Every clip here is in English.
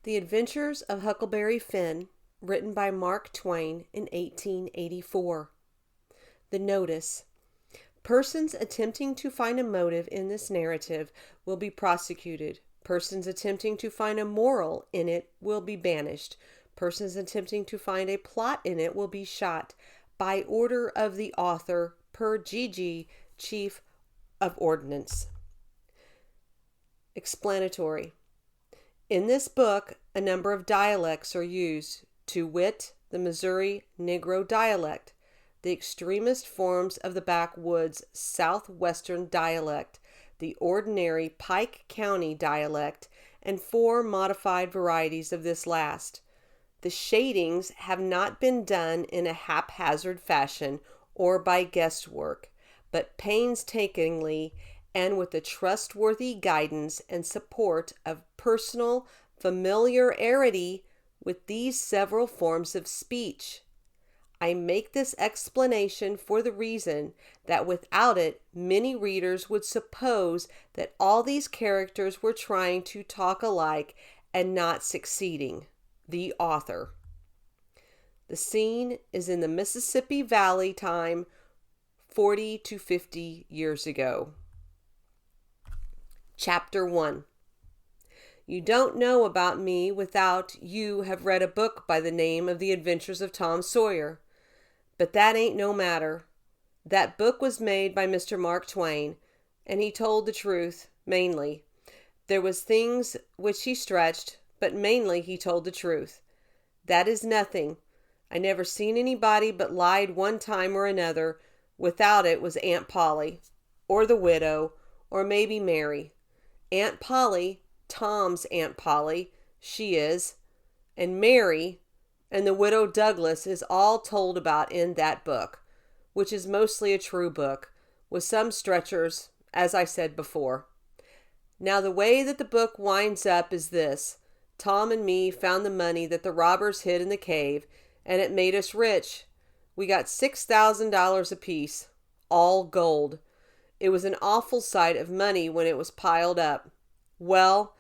The Adventures of Huckleberry Finn, written by Mark Twain in 1884. The notice. Persons attempting to find a motive in this narrative will be prosecuted. Persons attempting to find a moral in it will be banished. Persons attempting to find a plot in it will be shot. By order of the author, per G.G., Chief of Ordnance. Explanatory. In this book, a number of dialects are used, to wit, the Missouri Negro dialect, the extremist forms of the backwoods southwestern dialect, the ordinary Pike County dialect, and 4 modified varieties of this last. The shadings have not been done in a haphazard fashion or by guesswork, but painstakingly and with the trustworthy guidance and support of personal familiarity with these several forms of speech. I make this explanation for the reason that without it, many readers would suppose that all these characters were trying to talk alike and not succeeding. The author. The scene is in the Mississippi Valley, time 40 to 50 years ago. Chapter 1. You don't know about me without you have read a book by the name of The Adventures of Tom Sawyer. But that ain't no matter. That book was made by Mr. Mark Twain, and he told the truth, mainly. There was things which he stretched, but mainly he told the truth. That is nothing. I never seen anybody but lied one time or another. Without it was Aunt Polly, or the widow, or maybe Mary. Aunt Polly, Tom's Aunt Polly, she is, and Mary, and the widow Douglas is all told about in that book, which is mostly a true book, with some stretchers, as I said before. Now the way that the book winds up is this. Tom and me found the money that the robbers hid in the cave, and it made us rich. We got $6,000 apiece, all gold. It was an awful sight of money when it was piled up. Well,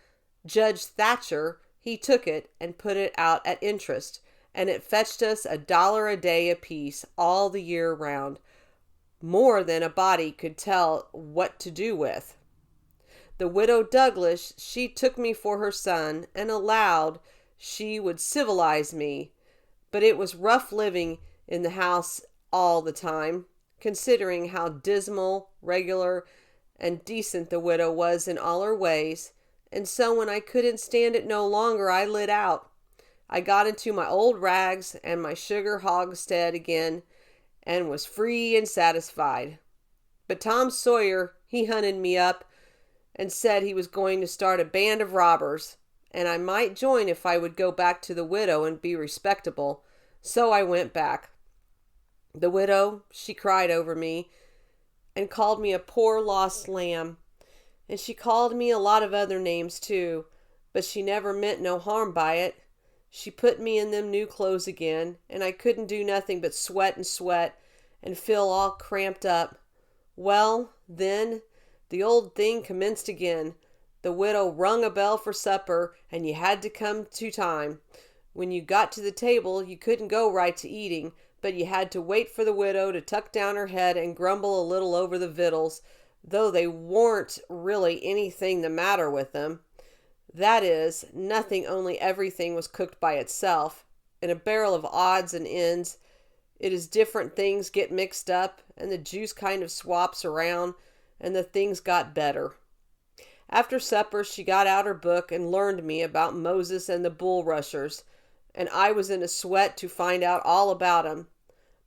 Judge Thatcher, he took it and put it out at interest, and it fetched us $1 a day apiece all the year round, more than a body could tell what to do with. The widow Douglas, she took me for her son and allowed she would civilize me, but it was rough living in the house all the time, considering how dismal, regular, and decent the widow was in all her ways, and so when I couldn't stand it no longer, I lit out. I got into my old rags and my sugar hogshead again, and was free and satisfied. But Tom Sawyer, he hunted me up and said he was going to start a band of robbers, and I might join if I would go back to the widow and be respectable. So I went back. The widow, she cried over me and called me a poor lost lamb. And she called me a lot of other names too, but she never meant no harm by it. She put me in them new clothes again, and I couldn't do nothing but sweat and feel all cramped up. Well, then, the old thing commenced again. The widow rung a bell for supper, and you had to come to time. When you got to the table, you couldn't go right to eating, but you had to wait for the widow to tuck down her head and grumble a little over the victuals, though they warn't really anything the matter with them. That is, nothing, only everything was cooked by itself. In a barrel of odds and ends, it is different things get mixed up, and the juice kind of swaps around, and the things got better. After supper, she got out her book and learned me about Moses and the bulrushers, and I was in a sweat to find out all about 'em.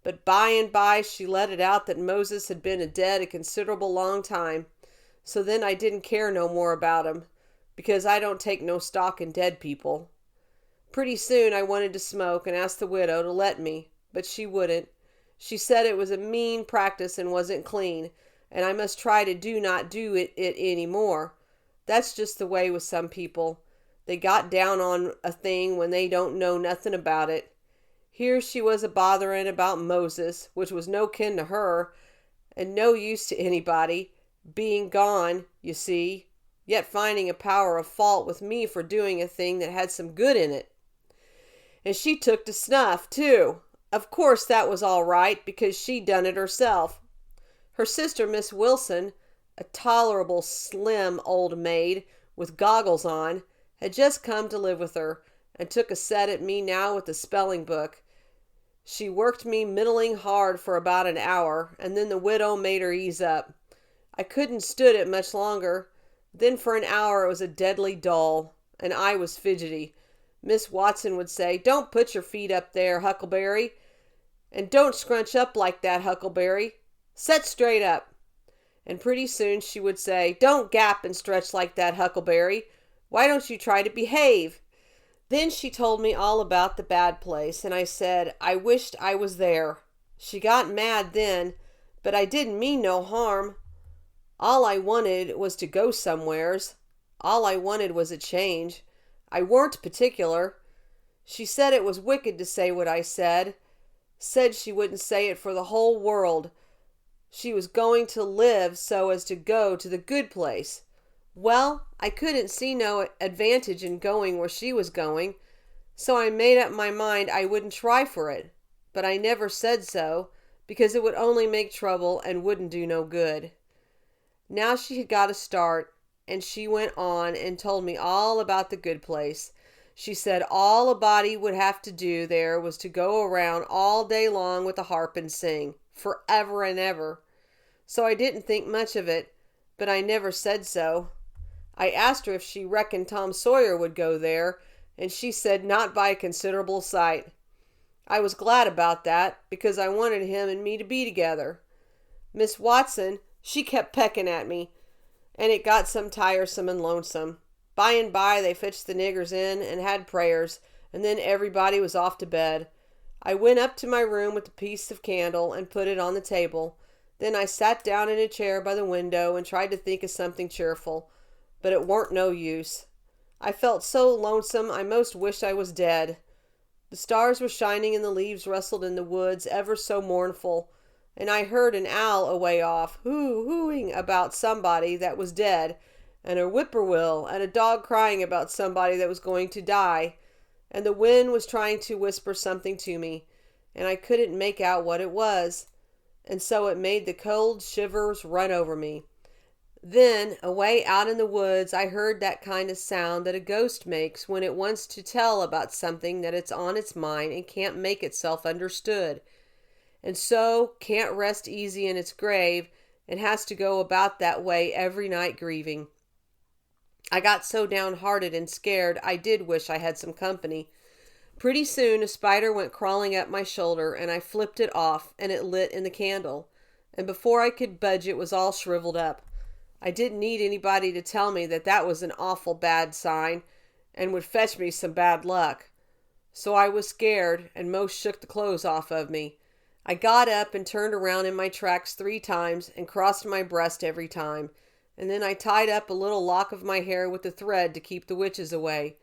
But by and by she let it out that Moses had been dead a considerable long time. So then I didn't care no more about him, because I don't take no stock in dead people. Pretty soon I wanted to smoke and asked the widow to let me, but she wouldn't. She said it was a mean practice and wasn't clean, and I must try to do not do it any more. That's just the way with some people. They got down on a thing when they don't know nothing about it. Here she was a-bothering about Moses, which was no kin to her, and no use to anybody, being gone, you see. yet finding a power of fault with me for doing a thing that had some good in it. And she took to snuff, too. Of course that was all right, because she'd done it herself. Her sister, Miss Wilson, a tolerable slim old maid with goggles on, had just come to live with her, and took a set at me now with the spelling book. She worked me middling hard for about an hour, and then the widow made her ease up. I couldn't stood it much longer. Then for an hour it was a deadly dull, and I was fidgety. Miss Watson would say, "Don't put your feet up there, Huckleberry. And don't scrunch up like that, Huckleberry. Set straight up." And pretty soon she would say, "Don't gap and stretch like that, Huckleberry. Why don't you try to behave?" Then she told me all about the bad place, and I said, I wished I was there. She got mad then, but I didn't mean no harm. All I wanted was to go somewheres. All I wanted was a change. I weren't particular. She said it was wicked to say what I said. Said she wouldn't say it for the whole world. She was going to live so as to go to the good place. Well, I couldn't see no advantage in going where she was going, so I made up my mind I wouldn't try for it. But I never said so, because it would only make trouble and wouldn't do no good. Now she had got a start, and she went on and told me all about the good place. She said all a body would have to do there was to go around all day long with a harp and sing, forever and ever. So I didn't think much of it, but I never said so. I asked her if she reckoned Tom Sawyer would go there, and she said not by a considerable sight. I was glad about that, because I wanted him and me to be together. Miss Watson, she kept pecking at me, and it got some tiresome and lonesome. By and by they fetched the niggers in and had prayers, and then everybody was off to bed. I went up to my room with a piece of candle and put it on the table. Then I sat down in a chair by the window and tried to think of something cheerful, but it warn't no use. I felt so lonesome I most wished I was dead. The stars were shining and the leaves rustled in the woods ever so mournful, and I heard an owl away off hooing about somebody that was dead, and a whippoorwill and a dog crying about somebody that was going to die, and the wind was trying to whisper something to me, and I couldn't make out what it was, and so it made the cold shivers run over me. Then, away out in the woods, I heard that kind of sound that a ghost makes when it wants to tell about something that it's on its mind and can't make itself understood, and so can't rest easy in its grave and has to go about that way every night grieving. I got so downhearted and scared I did wish I had some company. Pretty soon a spider went crawling up my shoulder, and I flipped it off, and it lit in the candle, and before I could budge it was all shriveled up. I didn't need anybody to tell me that that was an awful bad sign and would fetch me some bad luck. So I was scared and most shook the clothes off of me. I got up and turned around in my tracks 3 times and crossed my breast every time, and then I tied up a little lock of my hair with a thread to keep the witches away.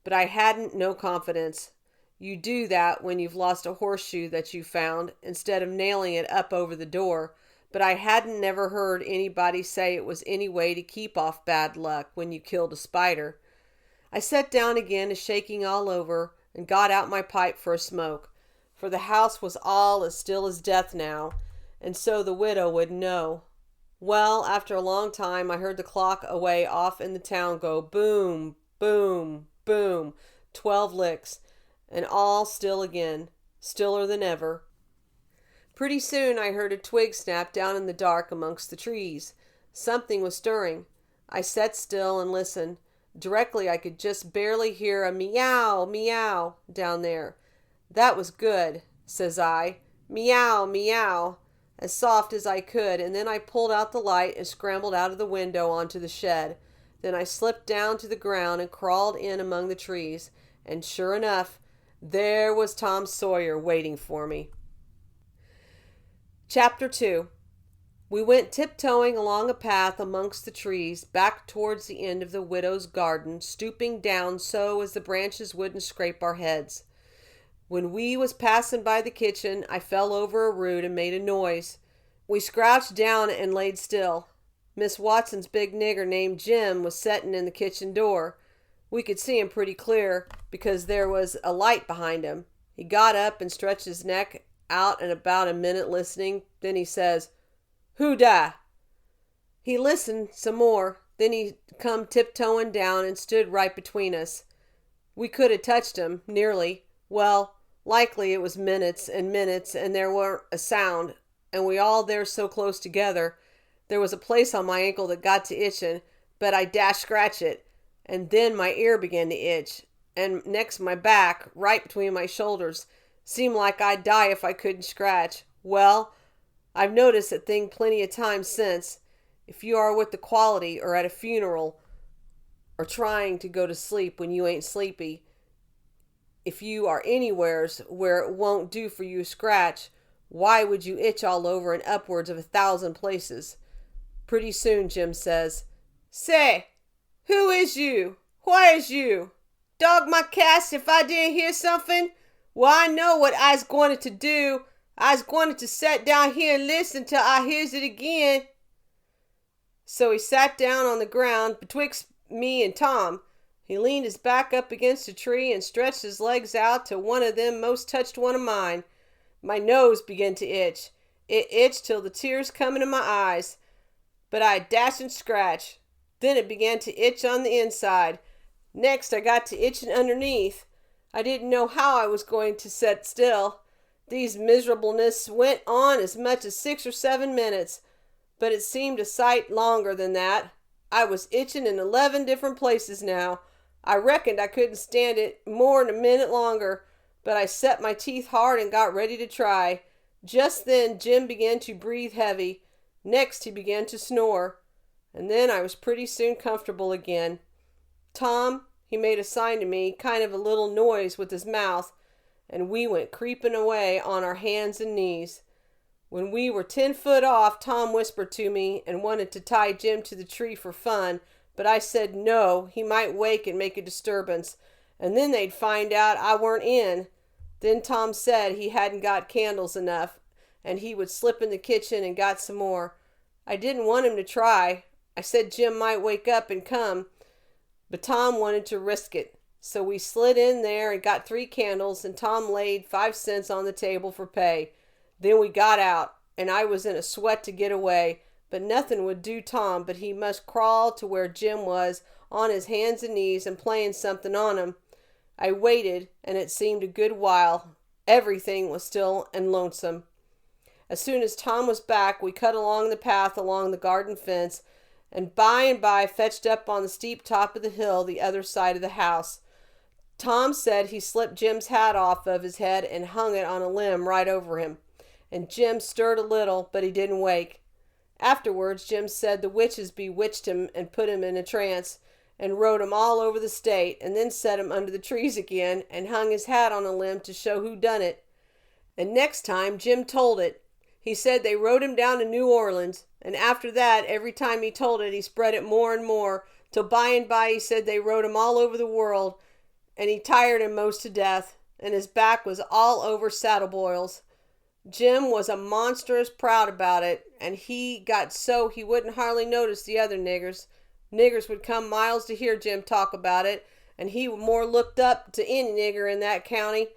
But I hadn't no confidence. You do that when you've lost a horseshoe that you found, instead of nailing it up over the door. But I hadn't never heard anybody say it was any way to keep off bad luck when you killed a spider. I sat down again, shaking all over, and got out my pipe for a smoke, for the house was all as still as death now, and so the widow would know. Well, after a long time I heard the clock away off in the town go boom, boom, boom, 12 licks, and all still again, stiller than ever. Pretty soon I heard a twig snap down in the dark amongst the trees. Something was stirring. I sat still and listened. Directly I could just barely hear a meow, meow down there. That was good, says I. Meow, meow, as soft as I could, and then I pulled out the light and scrambled out of the window onto the shed. Then I slipped down to the ground and crawled in among the trees, and sure enough, there was Tom Sawyer waiting for me. Chapter 2. We went tiptoeing along a path amongst the trees, back towards the end of the widow's garden, stooping down so as the branches wouldn't scrape our heads. When we was passing by the kitchen, I fell over a root and made a noise. We scrouched down and laid still. Miss Watson's big nigger named Jim was settin' in the kitchen door. We could see him pretty clear because there was a light behind him. He got up and stretched his neck out and about a minute listening. Then he says, "Who da?" He listened some more. Then he come tiptoeing down and stood right between us. We could have touched him, nearly. Well, likely it was minutes and there weren't a sound, and we all there so close together. There was a place on my ankle that got to itching, but I dashed scratch it, and then my ear began to itch, and next my back, right between my shoulders, seemed like I'd die if I couldn't scratch. Well, I've noticed that thing plenty of times since. If you are with the quality or at a funeral or trying to go to sleep when you ain't sleepy, if you are anywheres where it won't do for you to scratch, why would you itch all over and upwards of 1,000 places? Pretty soon Jim says, "Say, who is you? Why is you? Dog my cast if I didn't hear something? Well, I know what I's going to do. I's going to set down here and listen till I hears it again." So he sat down on the ground betwixt me and Tom. He leaned his back up against a tree and stretched his legs out till one of them most touched one of mine. My nose began to itch. It itched till the tears come into my eyes. But I dasn't scratch. Then it began to itch on the inside. Next I got to itching underneath. I didn't know how I was going to set still. These miserableness went on as much as 6 or 7 minutes, but it seemed a sight longer than that. I was itching in 11 different places now. I reckoned I couldn't stand it more'n a minute longer, but I set my teeth hard and got ready to try. Just then Jim began to breathe heavy. Next he began to snore, and then I was pretty soon comfortable again. Tom, he made a sign to me, kind of a little noise with his mouth, and we went creeping away on our hands and knees. When we were 10 foot off, Tom whispered to me and wanted to tie Jim to the tree for fun, but I said no, he might wake and make a disturbance, and then they'd find out I weren't in. Then Tom said he hadn't got candles enough, and he would slip in the kitchen and got some more. I didn't want him to try. I said Jim might wake up and come, but Tom wanted to risk it. So we slid in there and got 3 candles, and Tom laid 5 cents on the table for pay. Then we got out, and I was in a sweat to get away, but nothing would do Tom but he must crawl to where Jim was, on his hands and knees and playing something on him. I waited, and it seemed a good while. Everything was still and lonesome. As soon as Tom was back, we cut along the path along the garden fence, and by fetched up on the steep top of the hill the other side of the house. Tom said he slipped Jim's hat off of his head and hung it on a limb right over him, and Jim stirred a little, but he didn't wake. Afterwards, Jim said the witches bewitched him and put him in a trance, and rode him all over the state, and then set him under the trees again, and hung his hat on a limb to show who done it. And next time Jim told it. He said they rode him down to New Orleans, and after that, every time he told it, he spread it more and more, till by and by he said they rode him all over the world, and he tired him most to death, and his back was all over saddle boils. Jim was a monstrous proud about it, and he got so he wouldn't hardly notice the other niggers. Niggers would come miles to hear Jim talk about it, and he more looked up to any nigger in that county.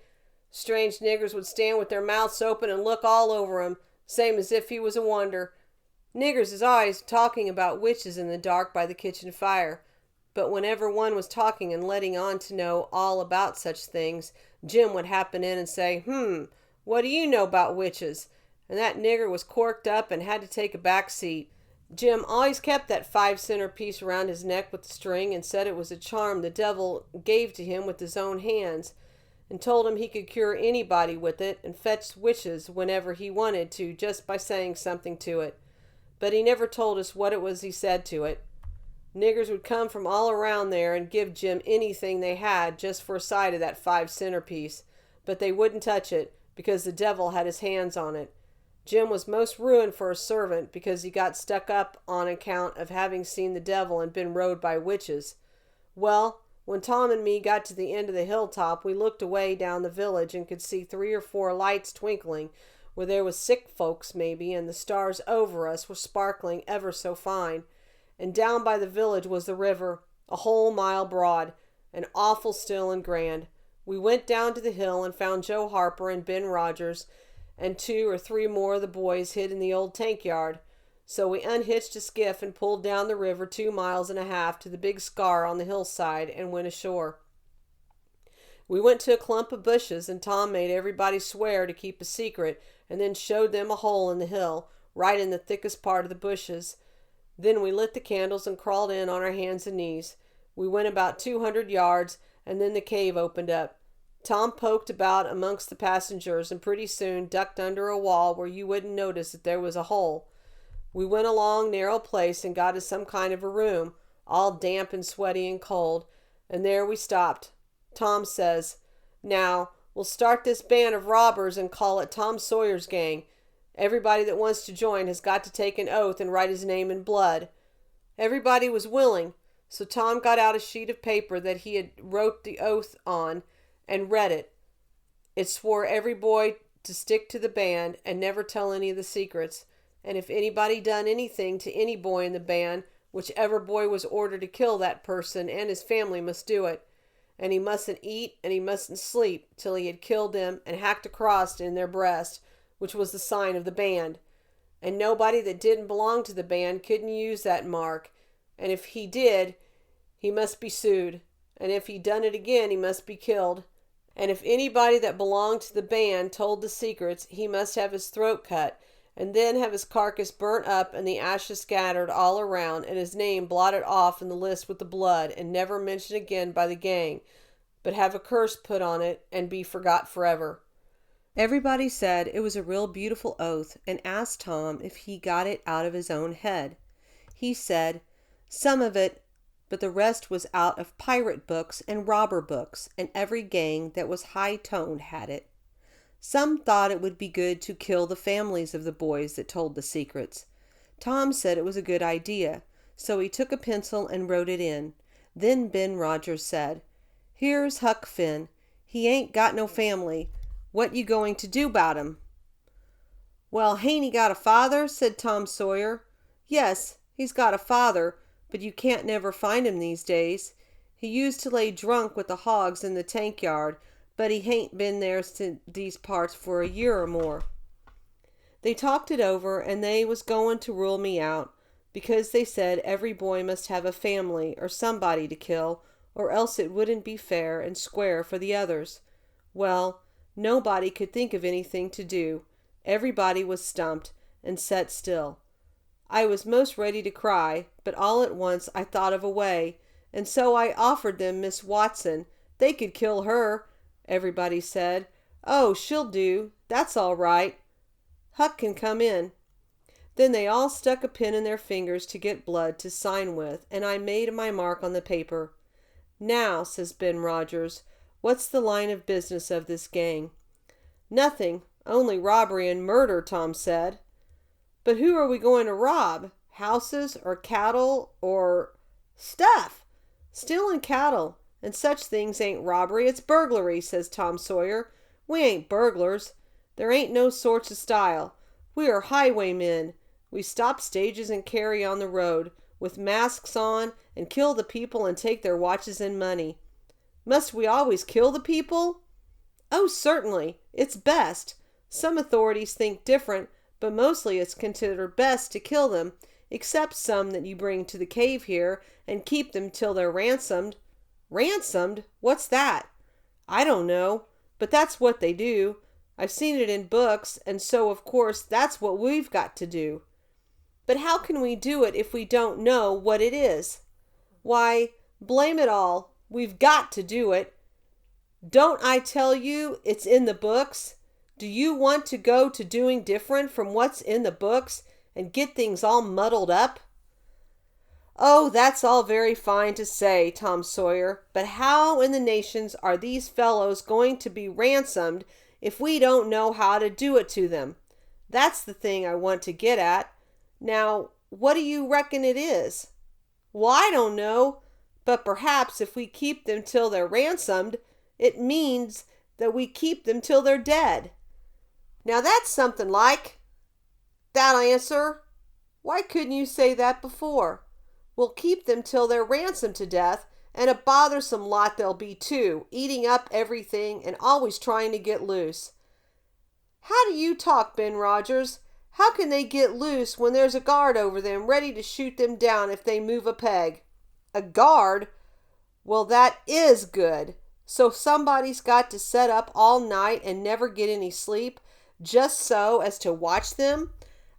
Strange niggers would stand with their mouths open and look all over him, same as if he was a wonder. Niggers is always talking about witches in the dark by the kitchen fire, but whenever one was talking and letting on to know all about such things, Jim would happen in and say, "What do you know about witches?" And that nigger was corked up and had to take a back seat. Jim always kept that 5-center piece around his neck with the string, and said it was a charm the devil gave to him with his own hands, and told him he could cure anybody with it and fetch witches whenever he wanted to just by saying something to it. But he never told us what it was he said to it. Niggers would come from all around there and give Jim anything they had just for a sight of that 5-center piece, but they wouldn't touch it because the devil had his hands on it. Jim was most ruined for a servant because he got stuck up on account of having seen the devil and been rode by witches. Well, when Tom and me got to the end of the hilltop, we looked away down the village and could see 3 or 4 lights twinkling. where there was sick folks maybe, and the stars over us were sparkling ever so fine. And down by the village was the river, a whole mile broad, and awful still and grand. We went down to the hill and found Joe Harper and Ben Rogers and 2 or 3 more of the boys hid in the old tank yard. So we unhitched a skiff and pulled down the river 2.5 miles to the big scar on the hillside and went ashore. We went to a clump of bushes, and Tom made everybody swear to keep a secret, and then showed them a hole in the hill, right in the thickest part of the bushes. Then we lit the candles and crawled in on our hands and knees. We went about 200 yards, and then the cave opened up. Tom poked about amongst the passengers and pretty soon ducked under a wall where you wouldn't notice that there was a hole. We went a long, narrow place and got to some kind of a room, all damp and sweaty and cold, and there we stopped. Tom says, "Now, we'll start this band of robbers and call it Tom Sawyer's Gang. Everybody that wants to join has got to take an oath and write his name in blood." Everybody was willing, so Tom got out a sheet of paper that he had wrote the oath on and read it. It swore every boy to stick to the band and never tell any of the secrets. And if anybody done anything to any boy in the band, whichever boy was ordered to kill that person and his family must do it. And he mustn't eat and he mustn't sleep till he had killed them and hacked a cross in their breast, which was the sign of the band. And nobody that didn't belong to the band couldn't use that mark. And if he did, he must be sued. And if he done it again, he must be killed. And if anybody that belonged to the band told the secrets, he must have his throat cut, and then have his carcass burnt up and the ashes scattered all around, and his name blotted off in the list with the blood, and never mentioned again by the gang, but have a curse put on it and be forgot forever. Everybody said it was a real beautiful oath, and asked Tom if he got it out of his own head. He said, "Some of it, but the rest was out of pirate books and robber books, and every gang that was high-toned had it. Some thought it would be good to kill the families of the boys that told the secrets. Tom said it was a good idea, so he took a pencil and wrote it in. Then Ben Rogers said, "Here's Huck Finn. He ain't got no family. What you going to do 'bout him?" "Well, hain't he got a father?" said Tom Sawyer. "Yes, he's got a father, but you can't never find him these days. He used to lay drunk with the hogs in the tank yard, but he hain't been there to these parts for a year or more." They talked it over, and they was going to rule me out, because they said every boy must have a family or somebody to kill, or else it wouldn't be fair and square for the others. Well, nobody could think of anything to do. Everybody was stumped and sat still. I was most ready to cry, but all at once I thought of a way, and so I offered them Miss Watson. They could kill her. Everybody said, "Oh, she'll do. That's all right. Huck can come in." Then they all stuck a pin in their fingers to get blood to sign with, and I made my mark on the paper. "Now," says Ben Rogers, "what's the line of business of this gang?" "Nothing, only robbery and murder," Tom said. "But who are we going to rob? Houses or cattle or—" "Stuff! Stealing cattle and such things ain't robbery, it's burglary," says Tom Sawyer. "We ain't burglars. There ain't no sorts of style. We are highwaymen. We stop stages and carry on the road, with masks on, and kill the people and take their watches and money." "Must we always kill the people?" "Oh, certainly. It's best. Some authorities think different, but mostly it's considered best to kill them, except some that you bring to the cave here and keep them till they're ransomed." "Ransomed? What's that?" "I don't know, but that's what they do. I've seen it in books, and so of course that's what we've got to do." "But how can we do it if we don't know what it is?" "Why, blame it all, we've got to do it. Don't I tell you it's in the books? Do you want to go to doing different from what's in the books and get things all muddled up?" "Oh, that's all very fine to say, Tom Sawyer, but how in the nations are these fellows going to be ransomed if we don't know how to do it to them? That's the thing I want to get at. Now, what do you reckon it is?" "Well, I don't know, but perhaps if we keep them till they're ransomed, it means that we keep them till they're dead." Now that's something like. That answer. Why couldn't you say that before? We'll keep them till they're ransomed to death, and a bothersome lot they'll be too, eating up everything and always trying to get loose. How do you talk, Ben Rogers? How can they get loose when there's a guard over them ready to shoot them down if they move a peg? A guard? Well, that is good. So somebody's got to set up all night and never get any sleep just so as to watch them?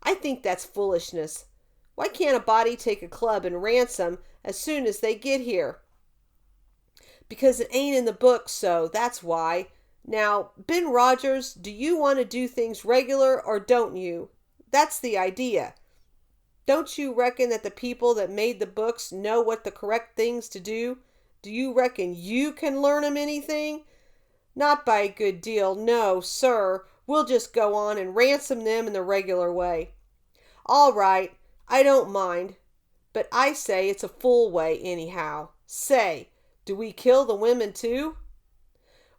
I think that's foolishness. Why can't a body take a club and ransom as soon as they get here? Because it ain't in the book, so that's why. Now, Ben Rogers, do you want to do things regular or don't you? That's the idea. Don't you reckon that the people that made the books know what the correct things to do? Do you reckon you can learn 'em anything? Not by a good deal, no, sir. We'll just go on and ransom them in the regular way. All right, I don't mind, but I say it's a full way anyhow. Say, do we kill the women too?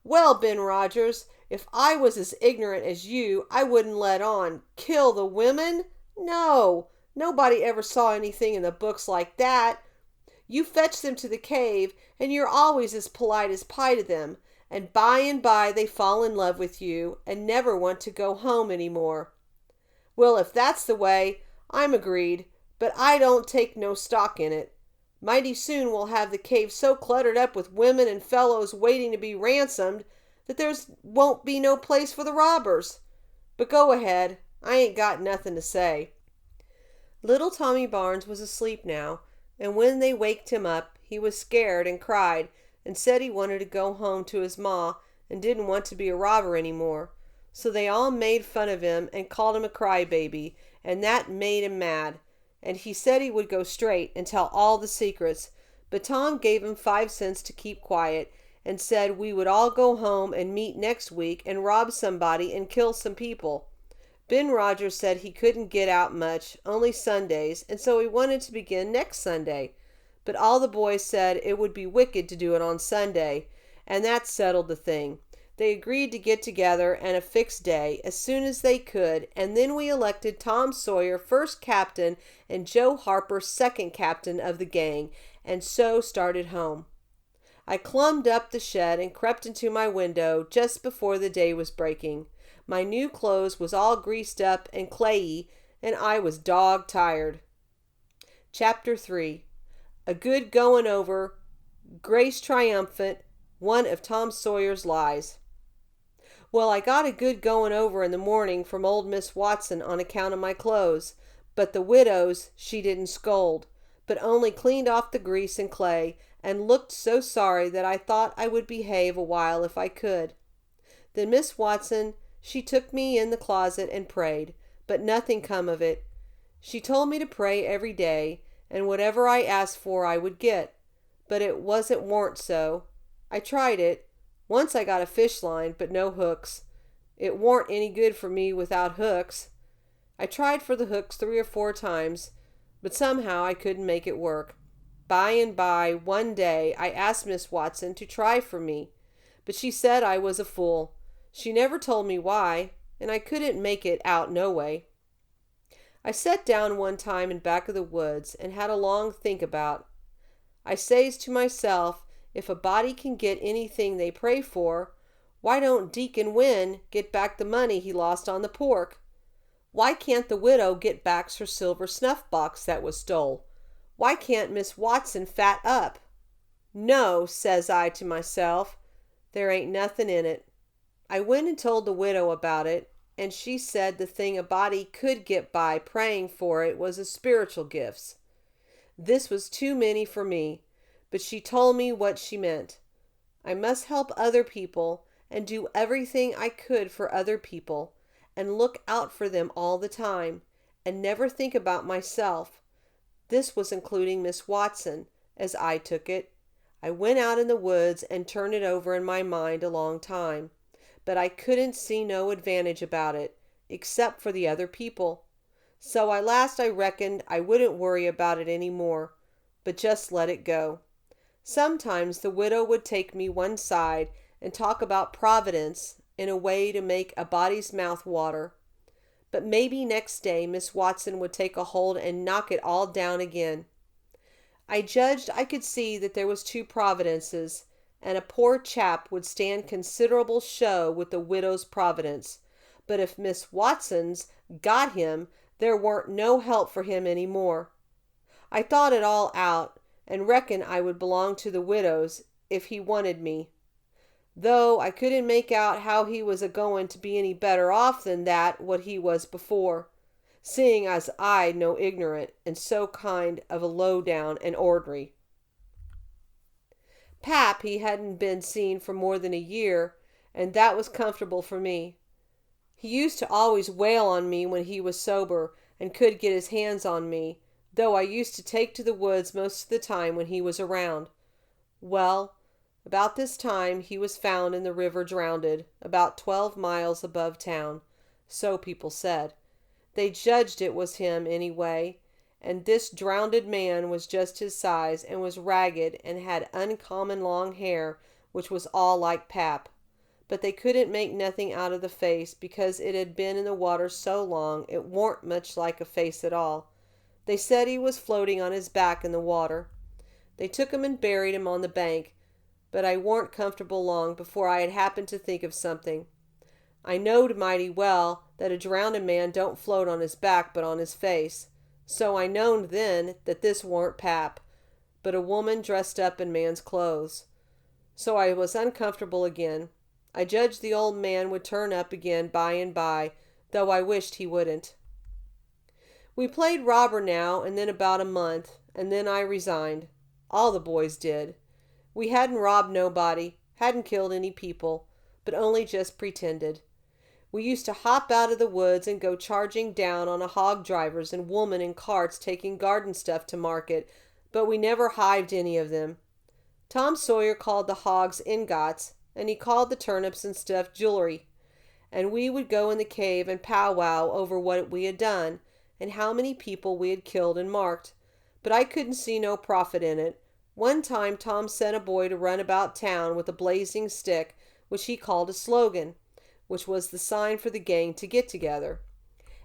Well, Ben Rogers, if I was as ignorant as you, I wouldn't let on. Kill the women? No, nobody ever saw anything in the books like that. You fetch them to the cave, and you're always as polite as pie to them, and by they fall in love with you and never want to go home any more. Well, if that's the way, I'm agreed, but I don't take no stock in it. Mighty soon we'll have the cave so cluttered up with women and fellows waiting to be ransomed that there's won't be no place for the robbers. But go ahead, I ain't got nothing to say. Little Tommy Barnes was asleep now, and when they waked him up, he was scared and cried and said he wanted to go home to his ma and didn't want to be a robber any more. So they all made fun of him and called him a crybaby, and that made him mad. And he said he would go straight and tell all the secrets, but Tom gave him 5 cents to keep quiet and said we would all go home and meet next week and rob somebody and kill some people. Ben Rogers said he couldn't get out much, only Sundays, and so he wanted to begin next Sunday. But all the boys said it would be wicked to do it on Sunday, and that settled the thing. They agreed to get together and a fixed day as soon as they could, and then we elected Tom Sawyer first captain and Joe Harper second captain of the gang, and so started home. I climbed up the shed and crept into my window just before the day was breaking. My new clothes was all greased up and clayey, and I was dog tired. Chapter 3. A Good Going Over, Grace Triumphant, one of Tom Sawyer's Lies. Well, I got a good going over in the morning from old Miss Watson on account of my clothes, but the widow's, she didn't scold, but only cleaned off the grease and clay, and looked so sorry that I thought I would behave a while if I could. Then Miss Watson, she took me in the closet and prayed, but nothing come of it. She told me to pray every day, and whatever I asked for I would get, but it warn't so. I tried it. Once I got a fish line, but no hooks. It warn't any good for me without hooks. I tried for the hooks 3 or 4 times, but somehow I couldn't make it work. By and by, one day, I asked Miss Watson to try for me, but she said I was a fool. She never told me why, and I couldn't make it out no way. I sat down one time in back of the woods and had a long think about. I says to myself, if a body can get anything they pray for, why don't Deacon Wynn get back the money he lost on the pork? Why can't the widow get back her silver snuff box that was stole? Why can't Miss Watson fat up? No, says I to myself, there ain't nothing in it. I went and told the widow about it, and she said the thing a body could get by praying for it was a spiritual gifts. This was too many for me, but she told me what she meant. I must help other people and do everything I could for other people and look out for them all the time and never think about myself. This was including Miss Watson, as I took it. I went out in the woods and turned it over in my mind a long time, but I couldn't see no advantage about it, except for the other people. So at last I reckoned I wouldn't worry about it any more, but just let it go. Sometimes the widow would take me one side and talk about Providence in a way to make a body's mouth water. But maybe next day Miss Watson would take a hold and knock it all down again. I judged I could see that there was two providences, and a poor chap would stand considerable show with the widow's providence. But if Miss Watson's got him, there weren't no help for him any more. I thought it all out, and reckoned I would belong to the widow's if he wanted me, though I couldn't make out how he was a-going to be any better off than that what he was before, seeing as I no ignorant and so kind of a low-down and ordinary. Pap he hadn't been seen for more than a year, and that was comfortable for me. He used to always wail on me when he was sober and could get his hands on me, though I used to take to the woods most of the time when he was around. Well, about this time he was found in the river drownded, about 12 miles above town, so people said. They judged it was him anyway, and this drownded man was just his size and was ragged and had uncommon long hair, which was all like Pap. But they couldn't make nothing out of the face because it had been in the water so long it warn't much like a face at all. They said he was floating on his back in the water. They took him and buried him on the bank, but I warn't comfortable long before I had happened to think of something. I knowed mighty well that a drownded man don't float on his back but on his face, so I knowed then that this warn't Pap, but a woman dressed up in man's clothes. So I was uncomfortable again. I judged the old man would turn up again by and by, though I wished he wouldn't. We played robber now and then about a month, and then I resigned. All the boys did. We hadn't robbed nobody, hadn't killed any people, but only just pretended. We used to hop out of the woods and go charging down on a hog drivers and women in carts taking garden stuff to market, but we never hived any of them. Tom Sawyer called the hogs ingots, and he called the turnips and stuff jewelry, and we would go in the cave and powwow over what we had done, and how many people we had killed and marked, but I couldn't see no profit in it. One time Tom sent a boy to run about town with a blazing stick, which he called a slogan, which was the sign for the gang to get together.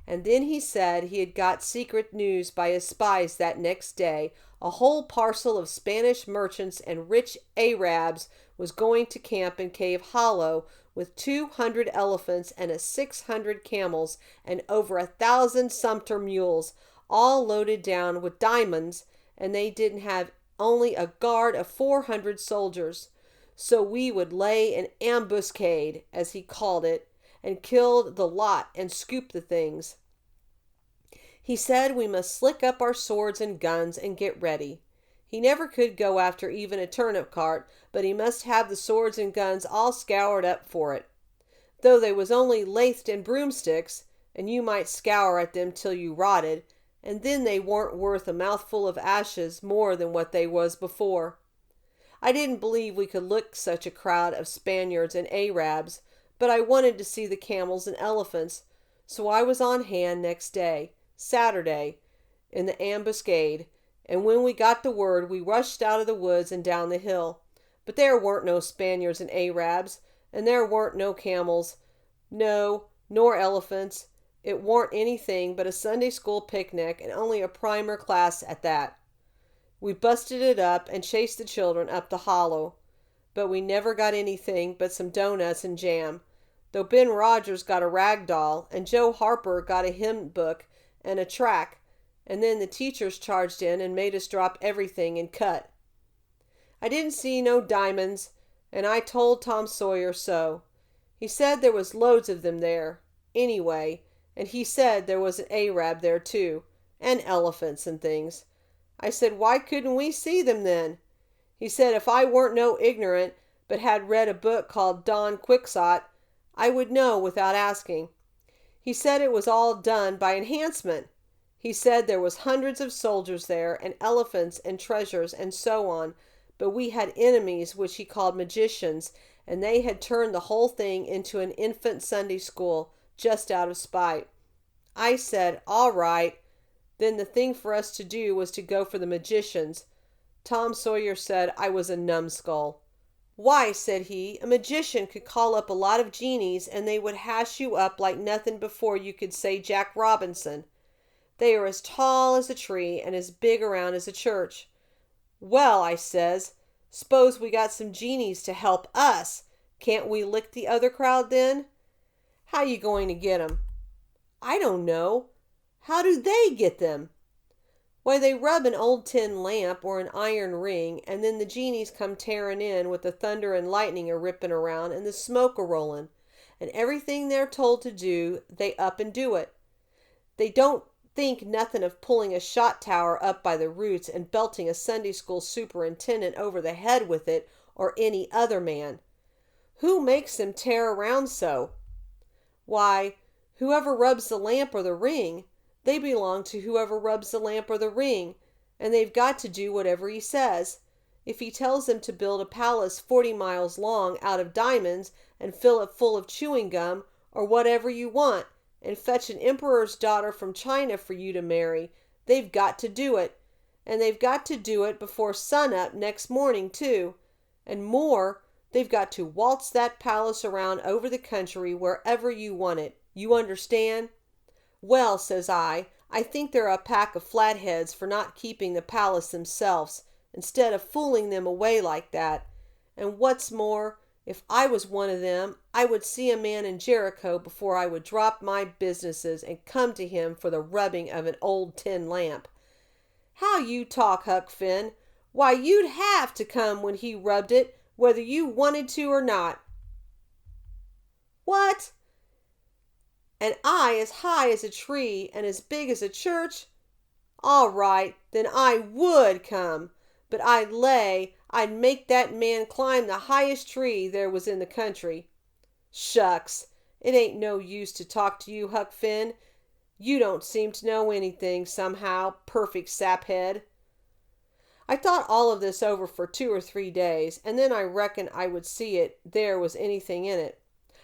And then he said he had got secret news by his spies that next day a whole parcel of Spanish merchants and rich Arabs was going to camp in Cave Hollow with 200 elephants and 600 camels and over 1,000 sumpter mules, all loaded down with diamonds, and they didn't have only a guard of 400 soldiers. So we would lay an ambuscade, as he called it, and kill the lot and scoop the things. He said we must slick up our swords and guns and get ready. He never could go after even a turnip cart, but he must have the swords and guns all scoured up for it. Though they was only lathed in broomsticks, and you might scour at them till you rotted, and then they weren't worth a mouthful of ashes more than what they was before. I didn't believe we could lick such a crowd of Spaniards and Arabs, but I wanted to see the camels and elephants, so I was on hand next day, Saturday, in the ambuscade, and when we got the word, we rushed out of the woods and down the hill. But there weren't no Spaniards and Arabs, and there weren't no camels, no, nor elephants. It warn't anything but a Sunday school picnic, and only a primer class at that. We busted it up and chased the children up the hollow, but we never got anything but some doughnuts and jam, though Ben Rogers got a rag doll, and Joe Harper got a hymn book and a track, and then the teachers charged in and made us drop everything and cut. I didn't see no diamonds, and I told Tom Sawyer so. He said there was loads of them there, anyway, and he said there was an Arab there too, and elephants and things. I said, why couldn't we see them then? He said if I weren't no ignorant, but had read a book called Don Quixote, I would know without asking. He said it was all done by enhancement. He said there was hundreds of soldiers there, and elephants and treasures and so on, but we had enemies which he called magicians, and they had turned the whole thing into an infant Sunday school, just out of spite. I said, all right. Then the thing for us to do was to go for the magicians. Tom Sawyer said I was a numbskull. "Why," said he, "a magician could call up a lot of genies and they would hash you up like nothing before you could say Jack Robinson. They are as tall as a tree and as big around as a church." "Well," I says, "s'pose we got some genies to help us. Can't we lick the other crowd then?" "How you going to get 'em?" "I don't know. How do they get them?" "Why, they rub an old tin lamp or an iron ring, and then the genies come tearing in with the thunder and lightning a ripping around and the smoke a rolling, and everything they're told to do, they up and do it. They don't think nothing of pulling a shot tower up by the roots and belting a Sunday school superintendent over the head with it, or any other man. Who makes them tear around so?" "Why, whoever rubs the lamp or the ring. They belong to whoever rubs the lamp or the ring, and they've got to do whatever he says. If he tells them to build a palace 40 miles long out of diamonds and fill it full of chewing gum, or whatever you want, and fetch an emperor's daughter from China for you to marry, they've got to do it. And they've got to do it before sunup next morning, too. And more, they've got to waltz that palace around over the country wherever you want it. You understand?" "Well," says I think they're a pack of flatheads for not keeping the palace themselves, instead of fooling them away like that. And what's more, if I was one of them, I would see a man in Jericho before I would drop my businesses and come to him for the rubbing of an old tin lamp." "How you talk, Huck Finn. Why, you'd have to come when he rubbed it, whether you wanted to or not." "What? And I as high as a tree and as big as a church? All right, then I would come, but I'd make that man climb the highest tree there was in the country." "Shucks, it ain't no use to talk to you, Huck Finn. You don't seem to know anything, somehow, perfect saphead." I thought all of this over for 2 or 3 days, and then I reckoned I would see it there was anything in it.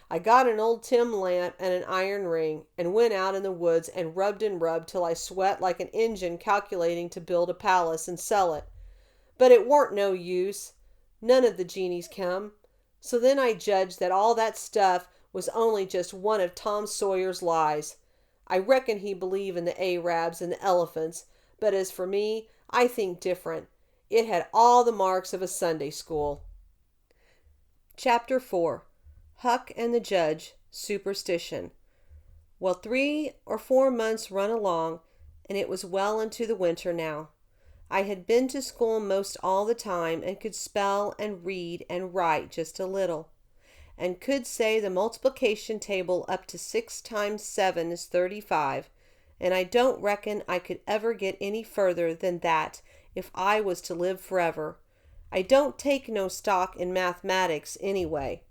I got an old tin lamp and an iron ring, and went out in the woods and rubbed till I sweat like an Injun calculating to build a palace and sell it. But it warn't no use. None of the genies come. So then I judged that all that stuff was only just one of Tom Sawyer's lies. I reckon he believed in the Arabs and the elephants, but as for me, I think different. It had all the marks of a Sunday school. Chapter 4. Huck and the Judge, Superstition. Well, 3 or 4 months run along, and it was well into the winter now. I had been to school most all the time, and could spell and read and write just a little, and could say the multiplication table up to 6 times 7 is 35, and I don't reckon I could ever get any further than that if I was to live forever. I don't take no stock in mathematics anyway.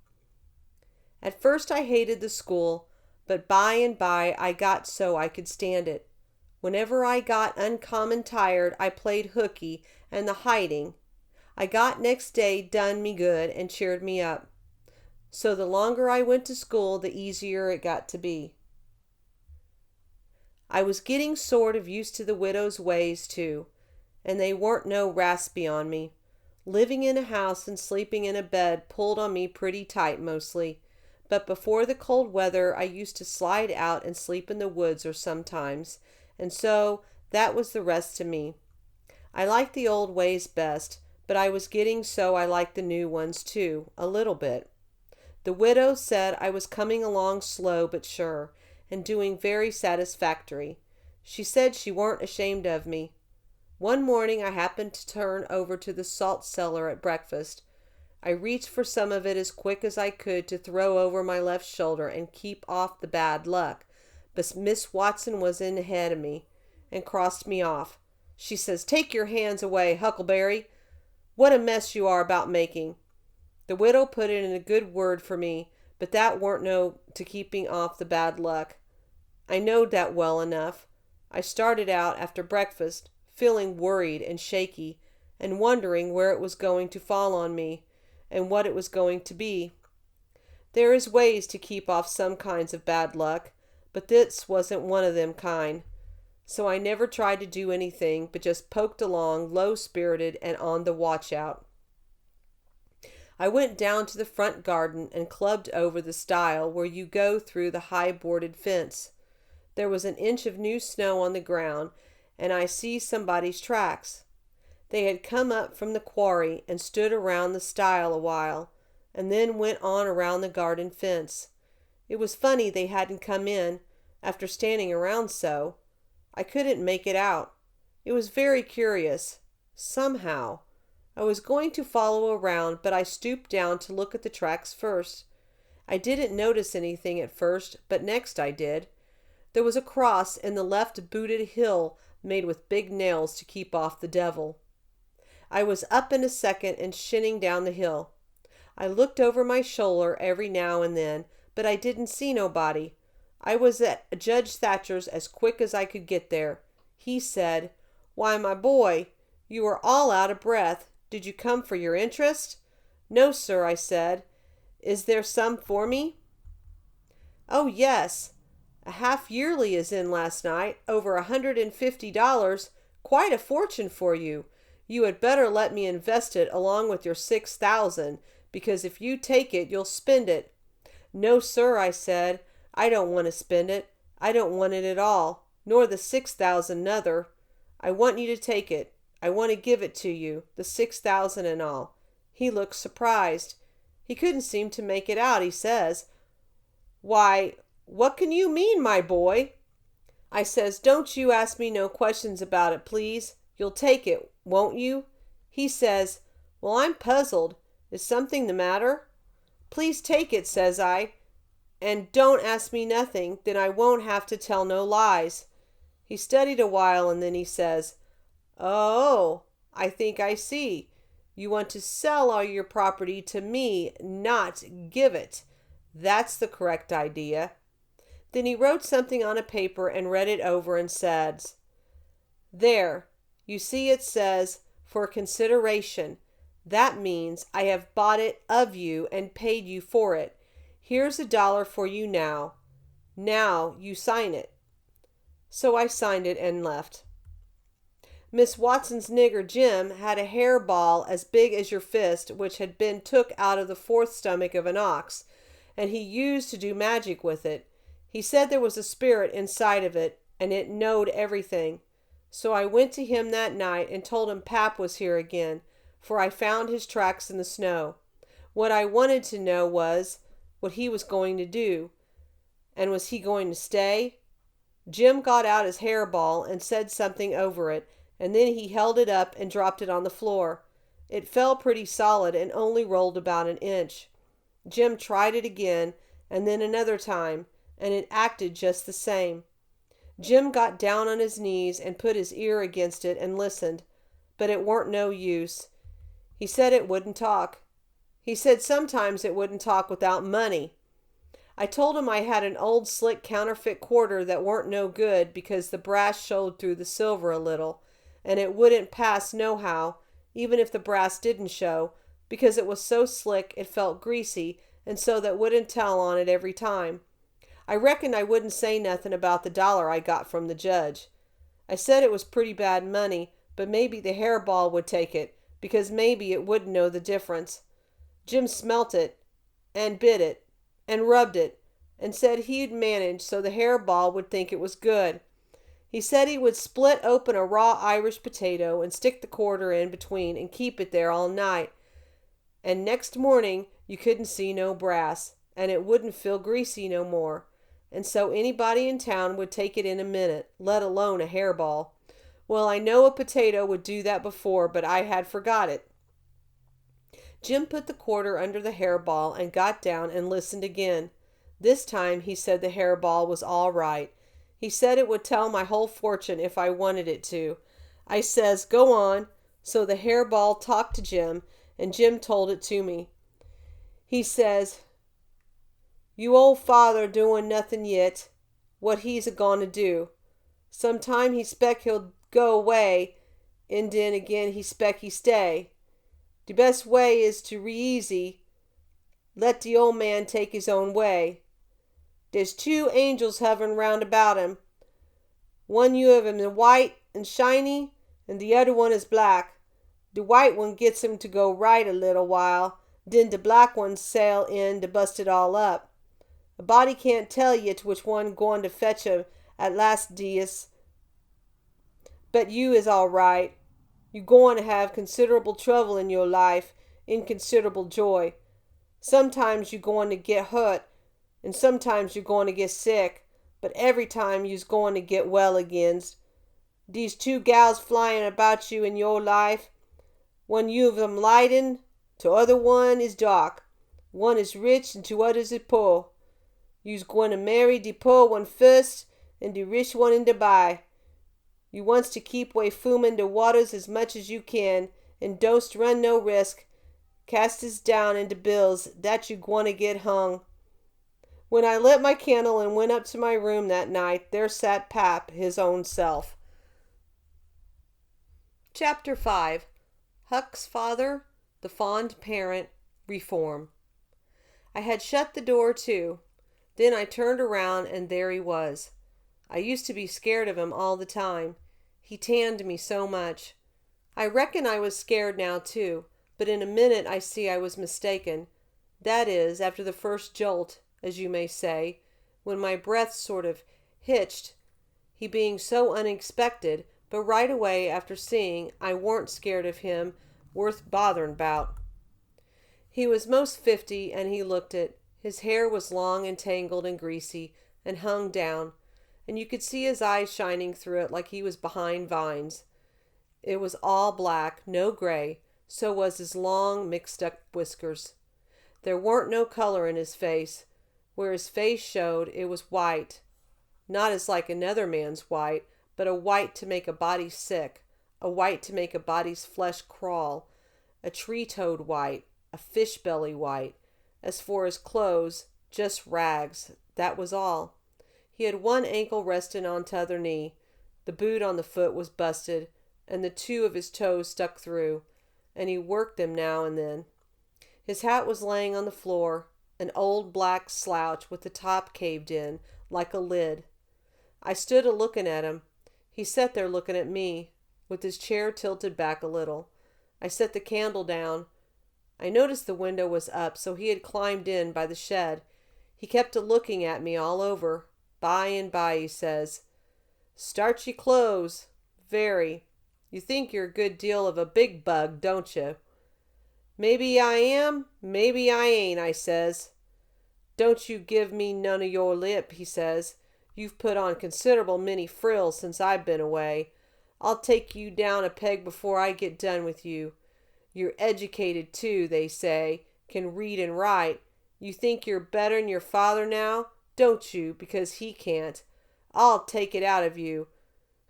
At first I hated the school, but by and by I got so I could stand it. Whenever I got uncommon tired, I played hooky, and the hiding I got next day done me good and cheered me up. So the longer I went to school, the easier it got to be. I was getting sort of used to the widow's ways, too, and they weren't no raspy on me. Living in a house and sleeping in a bed pulled on me pretty tight mostly. But before the cold weather I used to slide out and sleep in the woods or sometimes, and so that was the rest to me. I liked the old ways best, but I was getting so I liked the new ones too, a little bit. The widow said I was coming along slow but sure, and doing very satisfactory. She said she weren't ashamed of me. One morning I happened to turn over to the salt cellar at breakfast. I reached for some of it as quick as I could to throw over my left shoulder and keep off the bad luck, but Miss Watson was in ahead of me and crossed me off. She says, "Take your hands away, Huckleberry. What a mess you are about making." The widow put in a good word for me, but that weren't no to keeping off the bad luck. I knowed that well enough. I started out after breakfast, feeling worried and shaky, and wondering where it was going to fall on me, and what it was going to be. There is ways to keep off some kinds of bad luck, but this wasn't one of them kind. So I never tried to do anything, but just poked along, low-spirited and on the watch-out. I went down to the front garden and clubbed over the stile where you go through the high boarded fence. There was an inch of new snow on the ground, and I see somebody's tracks. They had come up from the quarry and stood around the stile a while, and then went on around the garden fence. It was funny they hadn't come in, after standing around so. I couldn't make it out. It was very curious. Somehow. I was going to follow around, but I stooped down to look at the tracks first. I didn't notice anything at first, but next I did. There was a cross in the left booted hill made with big nails to keep off the devil. I was up in a second and shinning down the hill. I looked over my shoulder every now and then, but I didn't see nobody. I was at Judge Thatcher's as quick as I could get there. He said, "Why, my boy, you are all out of breath. Did you come for your interest?" "No, sir," I said. "Is there some for me?" "Oh, yes. A half-yearly is in last night, over $150, quite a fortune for you. You had better let me invest it along with your $6,000, because if you take it, you'll spend it." "No, sir," I said. "I don't want to spend it. I don't want it at all, nor the $6,000 nother. I want you to take it. I want to give it to you, the $6,000 and all." He looked surprised. He couldn't seem to make it out. He says, "Why, what can you mean, my boy?" I says, "Don't you ask me no questions about it, please. You'll take it, won't you?" He says, "Well, I'm puzzled. Is something the matter?" "Please take it," says I, "and don't ask me nothing, then I won't have to tell no lies." He studied a while, and then he says, "Oh, I think I see. You want to sell all your property to me, not give it. That's the correct idea." Then he wrote something on a paper and read it over and said, "There, you see it says, 'for consideration.' That means I have bought it of you and paid you for it. Here's $1 for you now. Now you sign it." So I signed it and left. Miss Watson's nigger Jim had a hair ball as big as your fist, which had been took out of the fourth stomach of an ox, and he used to do magic with it. He said there was a spirit inside of it, and it knowed everything. So I went to him that night and told him Pap was here again, for I found his tracks in the snow. What I wanted to know was what he was going to do, and was he going to stay? Jim got out his hair ball and said something over it, and then he held it up and dropped it on the floor. It fell pretty solid and only rolled about an inch. Jim tried it again, and then another time, and it acted just the same. Jim got down on his knees and put his ear against it and listened, but it weren't no use. He said it wouldn't talk. He said sometimes it wouldn't talk without money. I told him I had an old slick counterfeit quarter that weren't no good because the brass showed through the silver a little, and it wouldn't pass nohow, even if the brass didn't show, because it was so slick it felt greasy, and so that wouldn't tell on it every time. I reckoned I wouldn't say nothing about the $1 I got from the judge. I said it was pretty bad money, but maybe the hairball would take it, because maybe it wouldn't know the difference. Jim smelt it, and bit it, and rubbed it, and said he'd manage so the hairball would think it was good. He said he would split open a raw Irish potato and stick the quarter in between and keep it there all night. And next morning you couldn't see no brass, and it wouldn't feel greasy no more. And so anybody in town would take it in a minute, let alone a hairball. Well, I know a potato would do that before, but I had forgot it. Jim put the quarter under the hairball and got down and listened again. This time he said the hairball was all right. He said it would tell my whole fortune if I wanted it to. I says, "Go on." So the hairball talked to Jim, and Jim told it to me. He says, "You old father doing nothing yit. What he's a-goin' to do. Sometime he spec he'll go away, and den again he spec he stay. De best way is to re-easy. Let de old man take his own way. Dere's 2 angels hovering round about him. One you have him in white and shiny, and the other one is black. The white one gets him to go right a little while, Den de black ones sail in to bust it all up. A body can't tell yet which one goin' to fetch 'em at last dias. But you is all right. You goin' to have considerable trouble in your life, inconsiderable joy. Sometimes you goin' to get hurt, and sometimes you're goin' to get sick, but every time you's goin' to get well agains. Dese two gals flyin' about you in your life, one you of 'em lightin', t'other one is dark. One is rich and t'others is poor. You's goin' to marry de poor one first, and de rich one in de by. You wants to keep way foomin' de waters as much as you can, and don't run no risk. Cast this down in de bills dat you gwine to get hung. When I lit my candle and went up to my room that night, there sat Pap, his own self. Chapter 5. Huck's Father, the Fond Parent, Reform. I had shut the door too. Then I turned around and there he was. I used to be scared of him all the time. He tanned me so much. I reckon I was scared now too, but in a minute I see I was mistaken. That is, after the first jolt, as you may say, when my breath sort of hitched, he being so unexpected, but right away after seeing I warn't scared of him worth botherin' about. He was most 50, and he looked it. His hair was long and tangled and greasy, and hung down, and you could see his eyes shining through it like he was behind vines. It was all black, no gray, so was his long, mixed-up whiskers. There weren't no color in his face. Where his face showed, it was white. Not as like another man's white, but a white to make a body sick, a white to make a body's flesh crawl, a tree-toad white, a fish-belly white. As for his clothes, just rags, that was all. He had one ankle resting on t'other knee. The boot on the foot was busted, and the two of his toes stuck through, and he worked them now and then. His hat was laying on the floor, an old black slouch with the top caved in, like a lid. I stood a-looking at him. He sat there looking at me, with his chair tilted back a little. I set the candle down. I noticed the window was up, so he had climbed in by the shed. He kept a-looking at me all over. By and by he says, "Starchy clothes. Very. You think you're a good deal of a big bug, don't you?" "Maybe I am, maybe I ain't," I says. "Don't you give me none of your lip," he says. "You've put on considerable many frills since I've been away. I'll take you down a peg before I get done with you. You're educated too, they say, can read and write. You think you're better'n your father now, don't you, because he can't? I'll take it out of you.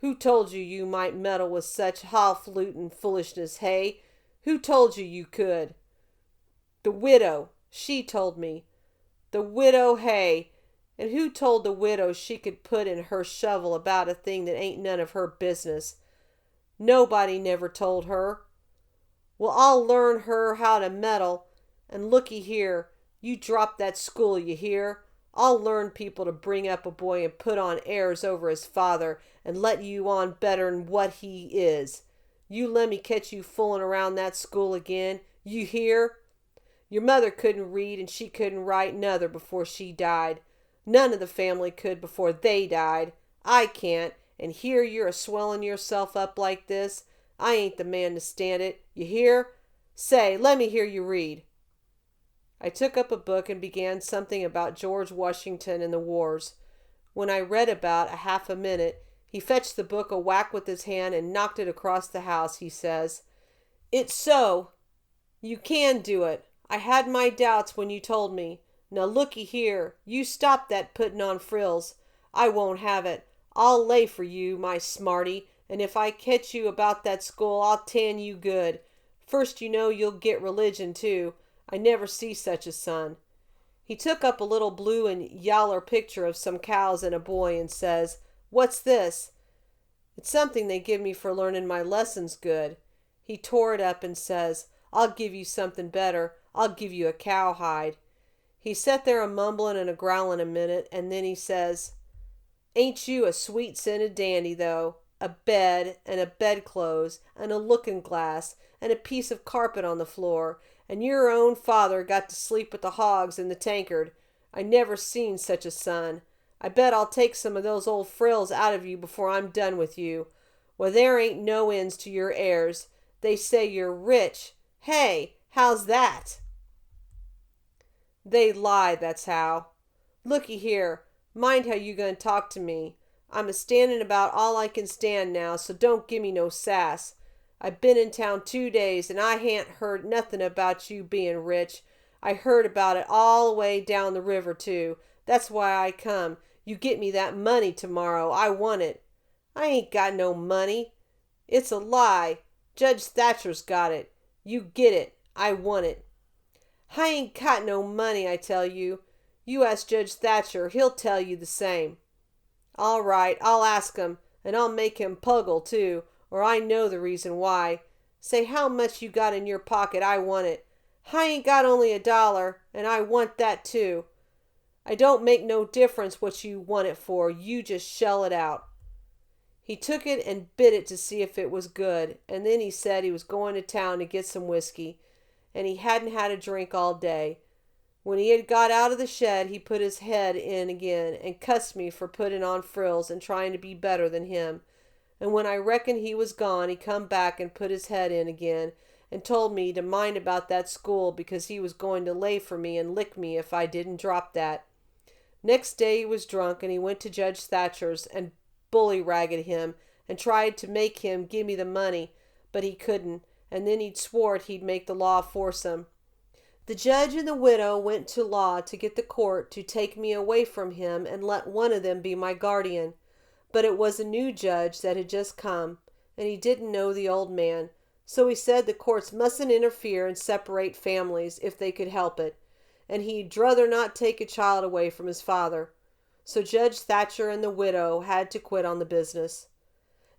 Who told you you might meddle with such highfalutin foolishness, hey? Who told you you could?" "The widow. She told me." "The widow, hey? And who told the widow she could put in her shovel about a thing that ain't none of her business?" "Nobody never told her." "Well, I'll learn her how to meddle. And looky here, you drop that school, you hear? I'll learn people to bring up a boy and put on airs over his father and let you on better'n what he is. You lemme catch you foolin' around that school again, you hear? Your mother couldn't read and she couldn't write nuther before she died. None of the family could before they died. I can't, and here you're a-swellin' yourself up like this. I ain't the man to stand it, you hear? Say, let me hear you read." I took up a book and began something about George Washington and the wars. When I read about a half a minute, he fetched the book a whack with his hand and knocked it across the house. He says, "It's so. You can do it. I had my doubts when you told me. Now looky here, you stop that putting on frills. I won't have it. I'll lay for you, my smarty, and if I catch you about that school, I'll tan you good. First you know you'll get religion too. I never see such a son." He took up a little blue and yaller picture of some cows and a boy and says, "What's this?" "It's something they give me for learning my lessons good." He tore it up and says, "I'll give you something better. I'll give you a cowhide." He sat there a-mumbling and a-growling a minute, and then he says, "Ain't you a sweet-scented dandy, though? A bed, and a bedclothes, and a looking-glass, and a piece of carpet on the floor, and your own father got to sleep with the hogs in the tankard. I never seen such a son. I bet I'll take some of those old frills out of you before I'm done with you. Well, there ain't no ends to your heirs. They say you're rich. Hey, how's that? They lie, that's how. Looky here, mind how you gonna talk to me. I'm a-standing about all I can stand now, so don't gimme no sass. I've been in town 2 days, and I han't heard nothing about you being rich. I heard about it all the way down the river, too. That's why I come. You get me that money tomorrow. I want it. I ain't got no money. It's a lie. Judge Thatcher's got it. You get it. I want it. I ain't got no money, I tell you. You ask Judge Thatcher. He'll tell you the same. All right, I'll ask him, and I'll make him puggle, too, or I know the reason why. Say how much you got in your pocket. I want it. I ain't got only $1, and I want that, too. I don't make no difference what you want it for. You just shell it out. He took it and bit it to see if it was good, and then he said he was going to town to get some whiskey, and he hadn't had a drink all day. When he had got out of the shed, he put his head in again and cussed me for putting on frills and trying to be better than him. And when I reckoned he was gone, he come back and put his head in again and told me to mind about that school because he was going to lay for me and lick me if I didn't drop that. Next day he was drunk, and he went to Judge Thatcher's and bully-ragged him and tried to make him give me the money, but he couldn't, and then he'd swore he'd make the law force him. The judge and the widow went to law to get the court to take me away from him and let one of them be my guardian. But it was a new judge that had just come, and he didn't know the old man, so he said the courts mustn't interfere and separate families if they could help it, and he'd druther not take a child away from his father. So Judge Thatcher and the widow had to quit on the business.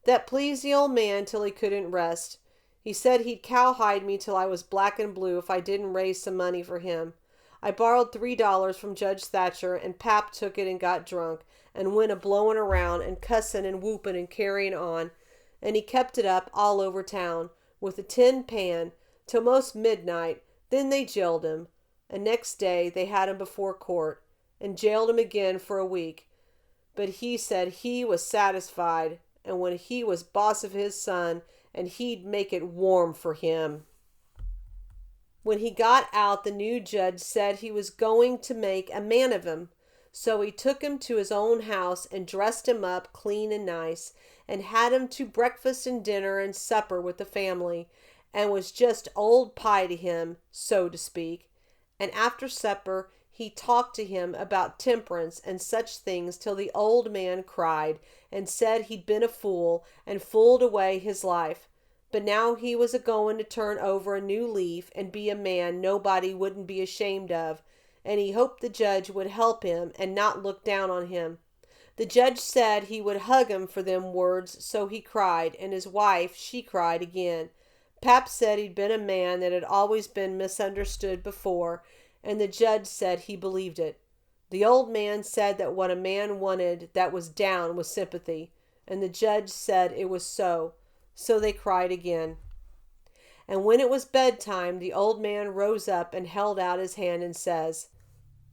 That pleased the old man till he couldn't rest. He said he'd cowhide me till I was black and blue if I didn't raise some money for him. I borrowed $3 from Judge Thatcher, and Pap took it and got drunk, and went a-blowing around and cussing and whooping and carrying on, and he kept it up all over town, with a tin pan, till most midnight. Then they jailed him, and next day they had him before court, and jailed him again for a week. But he said he was satisfied, and when he was boss of his son, and he'd make it warm for him. When he got out, the new judge said he was going to make a man of him. So he took him to his own house and dressed him up clean and nice, and had him to breakfast and dinner and supper with the family, and was just old pie to him, so to speak. And after supper he talked to him about temperance and such things till the old man cried and said he'd been a fool and fooled away his life. But now he was a-going to turn over a new leaf and be a man nobody wouldn't be ashamed of, and he hoped the judge would help him and not look down on him. The judge said he would hug him for them words, so he cried, and his wife, she cried again. Pap said he'd been a man that had always been misunderstood before, and the judge said he believed it. The old man said that what a man wanted that was down was sympathy, and the judge said it was so. So they cried again. And when it was bedtime, the old man rose up and held out his hand and says,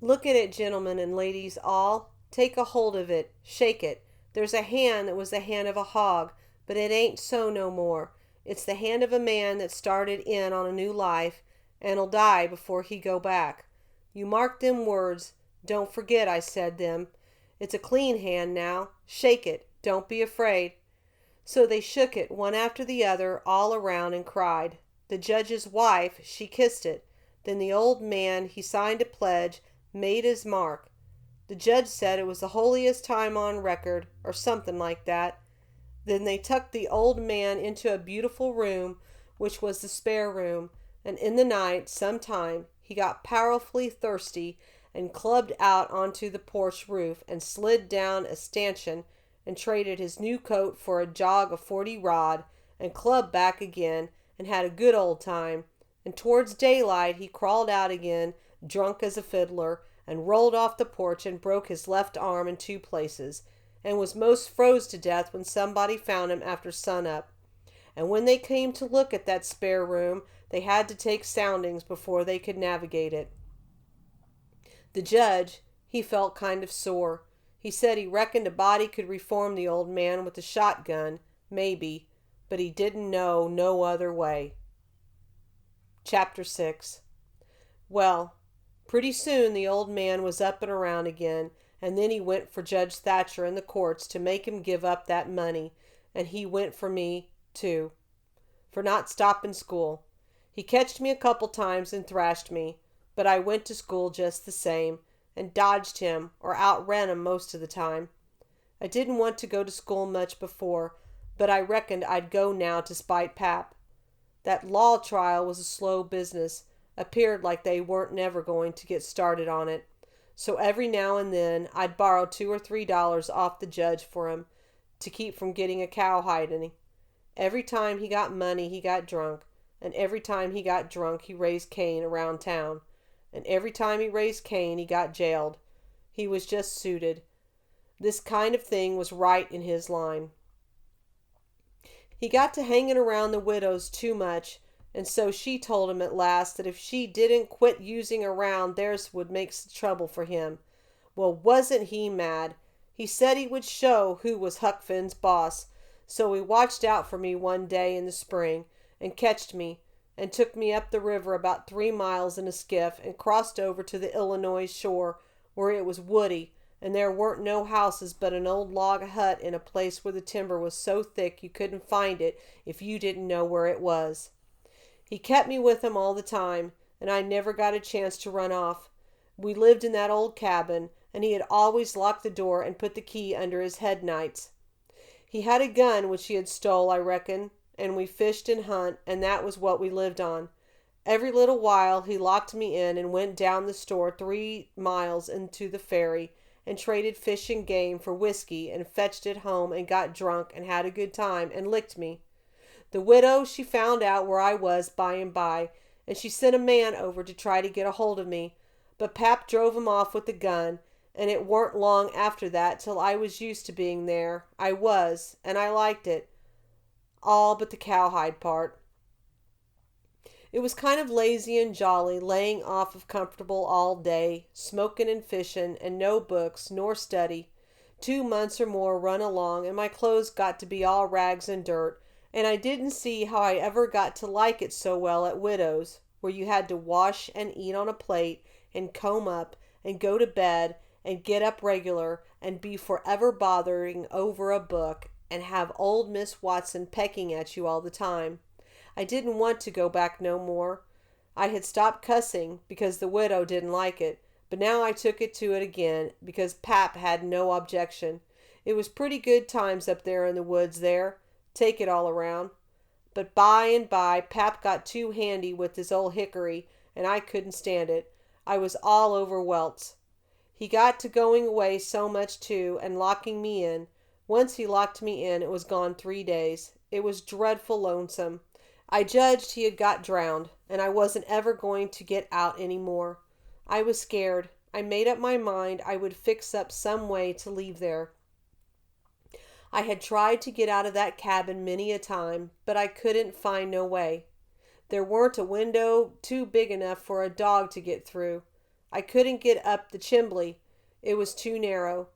"Look at it, gentlemen and ladies all. Take a hold of it. Shake it. There's a hand that was the hand of a hog, but it ain't so no more. It's the hand of a man that started in on a new life, and'll die before he go back. You mark them words. Don't forget I said them. It's a clean hand now. Shake it. Don't be afraid." So they shook it one after the other all around and cried. The judge's wife, she kissed it. Then the old man, he signed a pledge, made his mark. The judge said it was the holiest time on record, or something like that. Then they tucked the old man into a beautiful room, which was the spare room, and in the night, sometime, he got powerfully thirsty and clubbed out onto the porch roof and slid down a stanchion and traded his new coat for a jog of 40 rod and clubbed back again and had a good old time. And towards daylight he crawled out again, drunk as a fiddler, and rolled off the porch and broke his left arm in 2 places, and was most froze to death when somebody found him after sunup. And when they came to look at that spare room, They had to take soundings before they could navigate it. The judge, he felt kind of sore. He said he reckoned a body could reform the old man with a shotgun, maybe, but he didn't know no other way. Chapter 6. Well, pretty soon the old man was up and around again, and then he went for Judge Thatcher in the courts to make him give up that money, and he went for me, too, for not stopping school. He catched me a couple times and thrashed me, but I went to school just the same, and dodged him or outran him most of the time. I didn't want to go to school much before, but I reckoned I'd go now to spite Pap. That law trial was a slow business. Appeared like they weren't never going to get started on it. So every now and then I'd borrow $2 or $3 off the judge for him to keep from getting a cowhiding. Every time he got money he got drunk, and every time he got drunk he raised Cain around town, and every time he raised Cain he got jailed. He was just suited. This kind of thing was right in his line. He got to hanging around the widows too much, and so she told him at last that if she didn't quit using around, theirs would make trouble for him. Well, wasn't he mad? He said he would show who was Huck Finn's boss, so he watched out for me one day in the spring, and catched me, and took me up the river about 3 miles in a skiff, and crossed over to the Illinois shore, where it was woody, and there weren't no houses but an old log hut in a place where the timber was so thick you couldn't find it if you didn't know where it was. He kept me with him all the time, and I never got a chance to run off. We lived in that old cabin, and he had always locked the door and put the key under his head nights. He had a gun which he had stole, I reckon, and we fished and hunt, and that was what we lived on. Every little while he locked me in and went down the store 3 miles into the ferry and traded fish and game for whiskey and fetched it home and got drunk and had a good time and licked me. The widow, she found out where I was by and by, and she sent a man over to try to get a hold of me, but Pap drove him off with the gun, and it weren't long after that till I was used to being there. I was, and I liked it, all but the cowhide part. It was kind of lazy and jolly, laying off of comfortable all day, smoking and fishing, and no books, nor study. 2 months or more run along, and my clothes got to be all rags and dirt, and I didn't see how I ever got to like it so well at Widow's, where you had to wash and eat on a plate, and comb up, and go to bed, and get up regular, and be forever bothering over a book, and have old Miss Watson pecking at you all the time. I didn't want to go back no more. I had stopped cussing because the widow didn't like it, but now I took it to it again because Pap had no objection. It was pretty good times up there in the woods there, take it all around. But by and by Pap got too handy with his old hickory, and I couldn't stand it. I was all over welts. He got to going away so much too, and locking me in. Once he locked me in, it was gone 3 days. It was dreadful lonesome. I judged he had got drowned, and I wasn't ever going to get out any more. I was scared. I made up my mind I would fix up some way to leave there. I had tried to get out of that cabin many a time, but I couldn't find no way. There weren't a window too big enough for a dog to get through. I couldn't get up the chimbley. It was too narrow.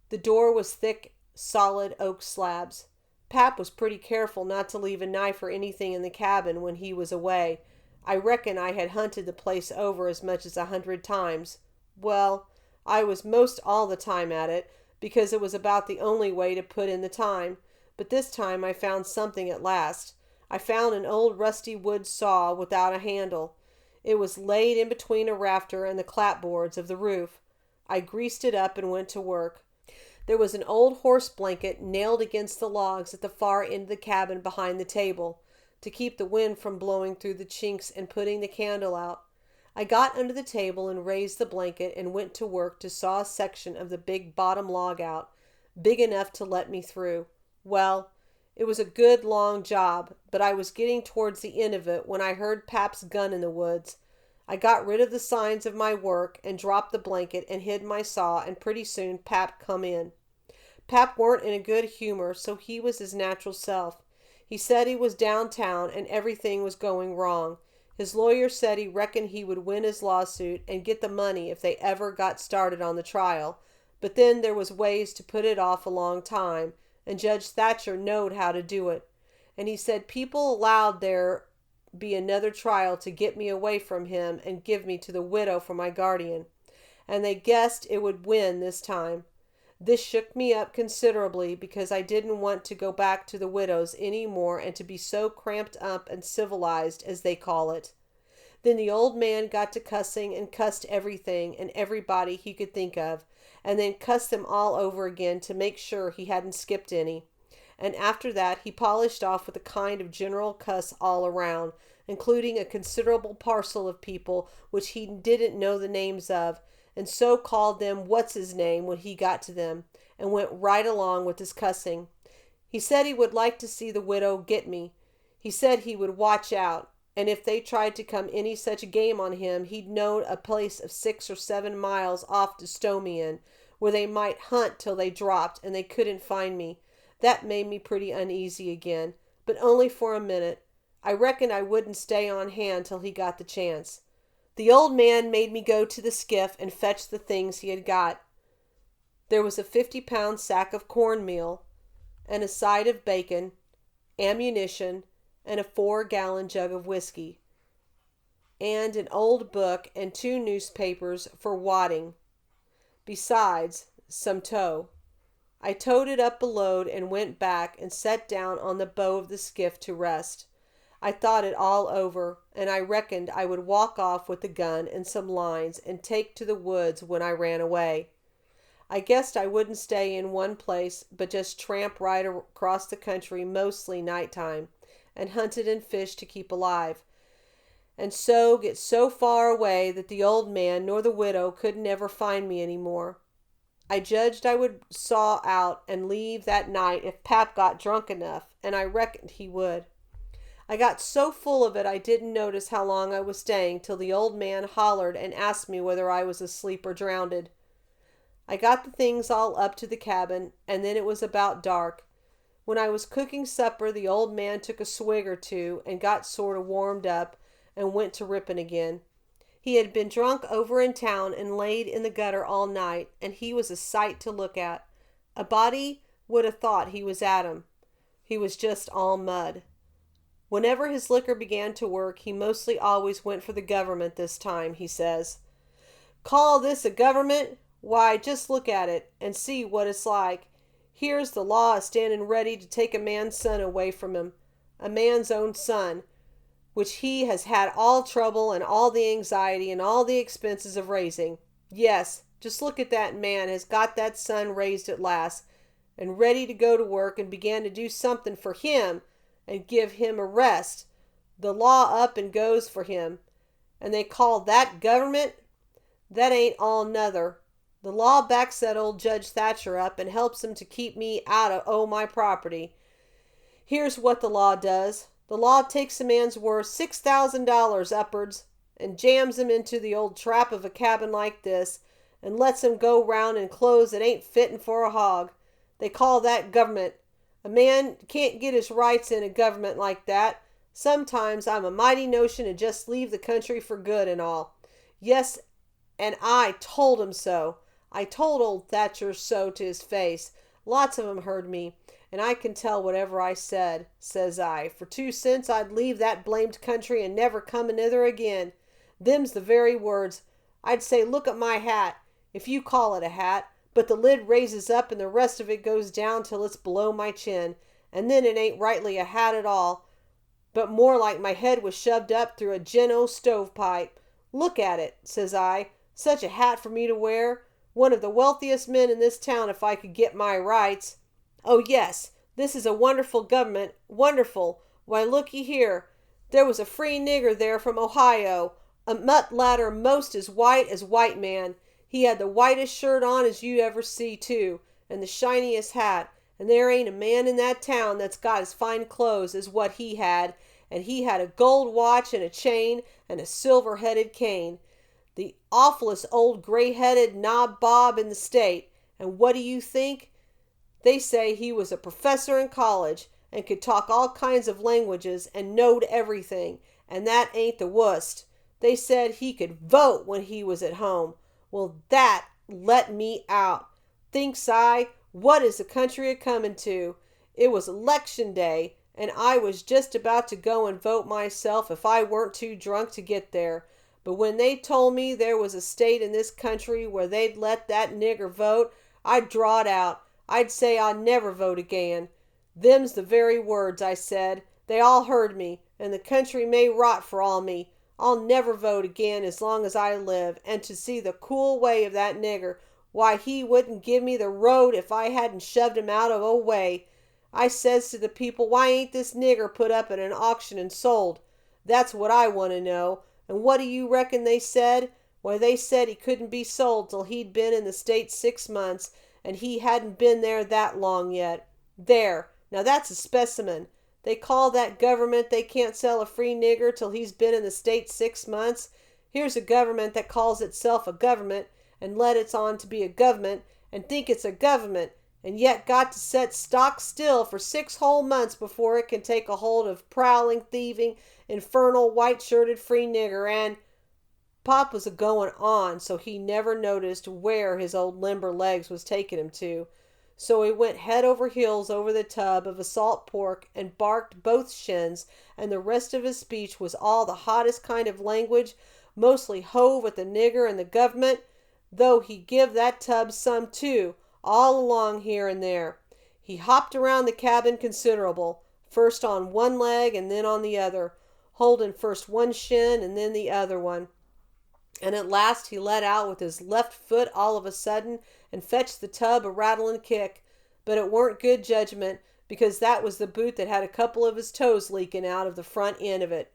The door was thick, solid oak slabs. Pap was pretty careful not to leave a knife or anything in the cabin when he was away. I reckon I had hunted the place over as much as 100 times. Well, I was most all the time at it, because it was about the only way to put in the time. But this time I found something at last. I found an old rusty wood saw without a handle. It was laid in between a rafter and the clapboards of the roof. I greased it up and went to work. There was an old horse blanket nailed against the logs at the far end of the cabin behind the table, to keep the wind from blowing through the chinks and putting the candle out. I got under the table and raised the blanket and went to work to saw a section of the big bottom log out, big enough to let me through. Well, it was a good long job, but I was getting towards the end of it when I heard Pap's gun in the woods. I got rid of the signs of my work and dropped the blanket and hid my saw, and pretty soon Pap come in. Pap weren't in a good humor, so he was his natural self. He said he was downtown and everything was going wrong. His lawyer said he reckoned he would win his lawsuit and get the money if they ever got started on the trial, but then there was ways to put it off a long time, and Judge Thatcher knowed how to do it. And he said people allowed there be another trial to get me away from him and give me to the widow for my guardian, and they guessed it would win this time. This shook me up considerably because I didn't want to go back to the widow's any more and to be so cramped up and civilized, as they call it. Then the old man got to cussing and cussed everything and everybody he could think of, and then cussed them all over again to make sure he hadn't skipped any. And after that he polished off with a kind of general cuss all around, including a considerable parcel of people which he didn't know the names of, and so called them what's-his-name when he got to them, and went right along with his cussing. He said he would like to see the widow get me. He said he would watch out, and if they tried to come any such game on him, he'd know a place of 6 or 7 miles off to stow me in, where they might hunt till they dropped, and they couldn't find me. That made me pretty uneasy again, but only for a minute. I reckoned I wouldn't stay on hand till he got the chance. The old man made me go to the skiff and fetch the things he had got. There was a 50-pound sack of cornmeal, and a side of bacon, ammunition, and a 4-gallon jug of whiskey, and an old book and 2 newspapers for wadding, besides some tow. I towed it up a load and went back and sat down on the bow of the skiff to rest. I thought it all over, and I reckoned I would walk off with the gun and some lines and take to the woods when I ran away. I guessed I wouldn't stay in one place, but just tramp right across the country, mostly nighttime, and hunted and fished to keep alive, and so get so far away that the old man nor the widow couldn't ever find me any more. I judged I would saw out and leave that night if Pap got drunk enough, and I reckoned he would. I got so full of it I didn't notice how long I was staying till the old man hollered and asked me whether I was asleep or drownded. I got the things all up to the cabin, and then it was about dark. When I was cooking supper, the old man took a swig or two and got sort of warmed up and went to ripping again. He had been drunk over in town and laid in the gutter all night, and he was a sight to look at. A body would have thought he was Adam. He was just all mud. Whenever his liquor began to work, he mostly always went for the government this time, he says. Call this a government? Why, just look at it and see what it's like. Here's the law standing ready to take a man's son away from him, a man's own son, which he has had all trouble and all the anxiety and all the expenses of raising. Yes, just look at that man has got that son raised at last, and ready to go to work and began to do something for him and give him a rest. The law up and goes for him. And they call that government? That ain't all nother. The law backs that old Judge Thatcher up and helps him to keep me out of my property. Here's what the law does. The law takes a man's worth $6,000 upwards and jams him into the old trap of a cabin like this and lets him go round in clothes that ain't fitting for a hog. They call that government. A man can't get his rights in a government like that. Sometimes I'm a mighty notion to just leave the country for good and all. Yes, and I told him so. I told old Thatcher so to his face. Lots of 'em heard me, and I can tell whatever I said, says I. For 2 cents I'd leave that blamed country and never come anither again. Them's the very words. I'd say, look at my hat, if you call it a hat, but the lid raises up and the rest of it goes down till it's below my chin, and then it ain't rightly a hat at all, but more like my head was shoved up through a gin-o stovepipe. Look at it, says I. Such a hat for me to wear. One of the wealthiest men in this town if I could get my rights. Oh, yes, this is a wonderful government. Wonderful. Why, looky here. There was a free nigger there from Ohio, a mutlatter most as white man. He had the whitest shirt on as you ever see, too, and the shiniest hat, and there ain't a man in that town that's got as fine clothes as what he had, and he had a gold watch and a chain and a silver-headed cane. The awfulest old gray-headed nabob in the state, and what do you think? They say he was a professor in college, and could talk all kinds of languages, and knowed everything, and that ain't the wust. They said he could vote when he was at home. Well, that let me out. Thinks I, what is the country a comin' to? It was election day, and I was just about to go and vote myself if I weren't too drunk to get there. But when they told me there was a state in this country where they'd let that nigger vote, I'd draw it out. I'd say I'll never vote again. Them's the very words I said. They all heard me, and the country may rot for all me. I'll never vote again as long as I live, and to see the cool way of that nigger, why, he wouldn't give me the road if I hadn't shoved him out of a way. I says to the people, why ain't this nigger put up at an auction and sold? That's what I want to know. And what do you reckon they said? Why, they said he couldn't be sold till he'd been in the state 6 months, and he hadn't been there that long yet. There, now that's a specimen. They call that government they can't sell a free nigger till he's been in the state 6 months. Here's a government that calls itself a government, and let it's on to be a government, and think it's a government, and yet got to set stock still for 6 whole months before it can take a hold of prowling, thieving, infernal, white-shirted free nigger, and... Pop was a-going on, so he never noticed where his old limber legs was taking him to. So he went head over heels over the tub of salt pork and barked both shins, and the rest of his speech was all the hottest kind of language, mostly hove at the nigger and the government, though he give that tub some too, all along here and there. He hopped around the cabin considerable, first on one leg and then on the other, holding first one shin and then the other one. And at last he let out with his left foot all of a sudden and fetched the tub a rattling kick. But it weren't good judgment, because that was the boot that had a couple of his toes leaking out of the front end of it.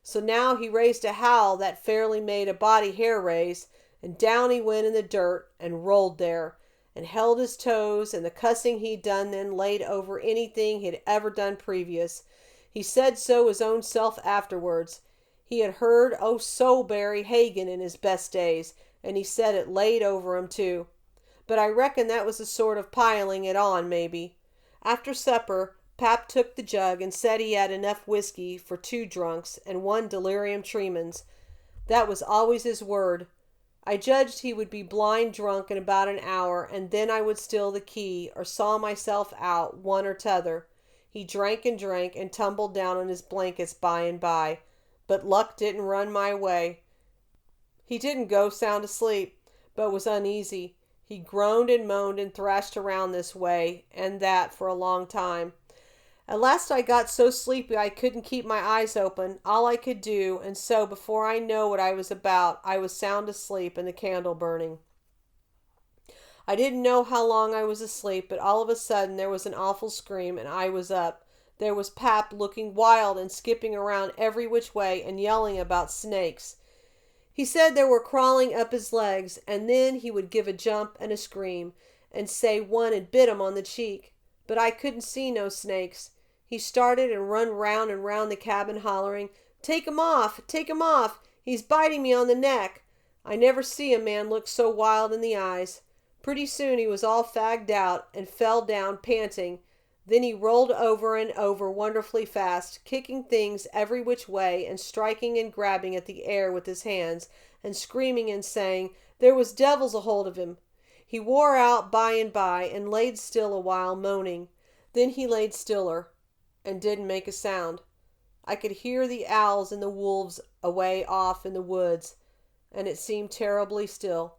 So now he raised a howl that fairly made a body hair raise, and down he went in the dirt and rolled there, and held his toes, and the cussing he'd done then laid over anything he'd ever done previous. He said so his own self afterwards. He had heard Huckleberry Hagan in his best days, and he said it laid over him too. But I reckon that was a sort of piling it on, maybe. After supper, Pap took the jug and said he had enough whiskey for 2 drunks and 1 delirium tremens. That was always his word. I judged he would be blind drunk in about an hour, and then I would steal the key or saw myself out, one or t'other. He drank and tumbled down on his blankets by and by. But luck didn't run my way. He didn't go sound asleep, but was uneasy. He groaned and moaned and thrashed around this way and that for a long time. At last I got so sleepy I couldn't keep my eyes open, all I could do, and so before I know what I was about, I was sound asleep and the candle burning. I didn't know how long I was asleep, but all of a sudden there was an awful scream and I was up. There was Pap looking wild and skipping around every which way and yelling about snakes. He said they were crawling up his legs, and then he would give a jump and a scream, and say one had bit him on the cheek. But I couldn't see no snakes. He started and run round and round the cabin hollering, "Take him off! Take him off! He's biting me on the neck!" I never see a man look so wild in the eyes. Pretty soon he was all fagged out and fell down panting. Then he rolled over and over wonderfully fast, kicking things every which way and striking and grabbing at the air with his hands and screaming and saying there was devils a hold of him. He wore out by and laid still a while, moaning. Then he laid stiller and didn't make a sound. I could hear the owls and the wolves away off in the woods, and it seemed terribly still.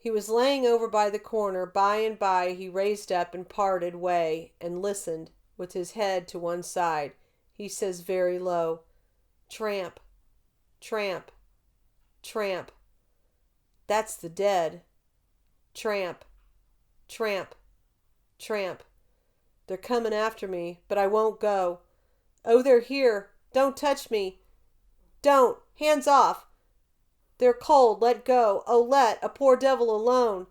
He was laying over by the corner. By and by he raised up and parted way and listened with his head to one side. He says very low, "Tramp, tramp, tramp. That's the dead. Tramp, tramp, tramp. They're coming after me, but I won't go. Oh, they're here. Don't touch me. Don't. Hands off. They're cold. Let go. Oh, let a poor devil alone."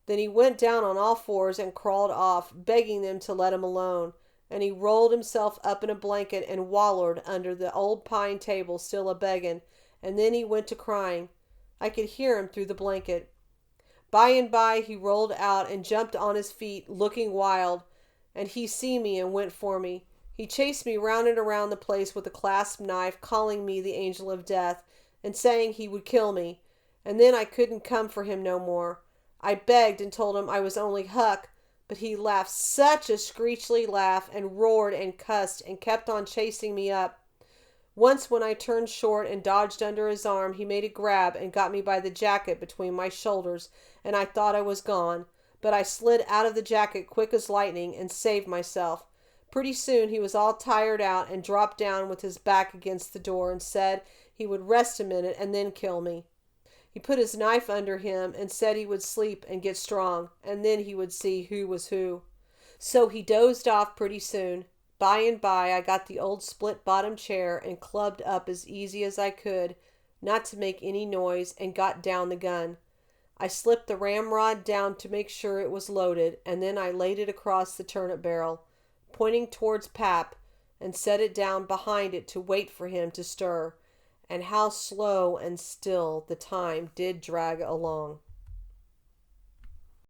Then he went down on all fours and crawled off, begging them to let him alone. And he rolled himself up in a blanket and wallowed under the old pine table, still a-begging. And then he went to crying. I could hear him through the blanket. By and by he rolled out and jumped on his feet, looking wild. And he see me and went for me. He chased me round and around the place with a clasp knife, calling me the angel of death, and saying he would kill me. And then I couldn't come for him no more. I begged and told him I was only Huck, but he laughed such a screechly laugh and roared and cussed and kept on chasing me up. Once when I turned short and dodged under his arm, he made a grab and got me by the jacket between my shoulders, and I thought I was gone. But I slid out of the jacket quick as lightning and saved myself. Pretty soon he was all tired out and dropped down with his back against the door and said he would rest a minute and then kill me. He put his knife under him and said he would sleep and get strong, and then he would see who was who. So he dozed off pretty soon. By and by I got the old split-bottom chair and clubbed up as easy as I could, not to make any noise, and got down the gun. I slipped the ramrod down to make sure it was loaded, and then I laid it across the turnip barrel, pointing towards Pap, and set it down behind it to wait for him to stir. And how slow and still the time did drag along.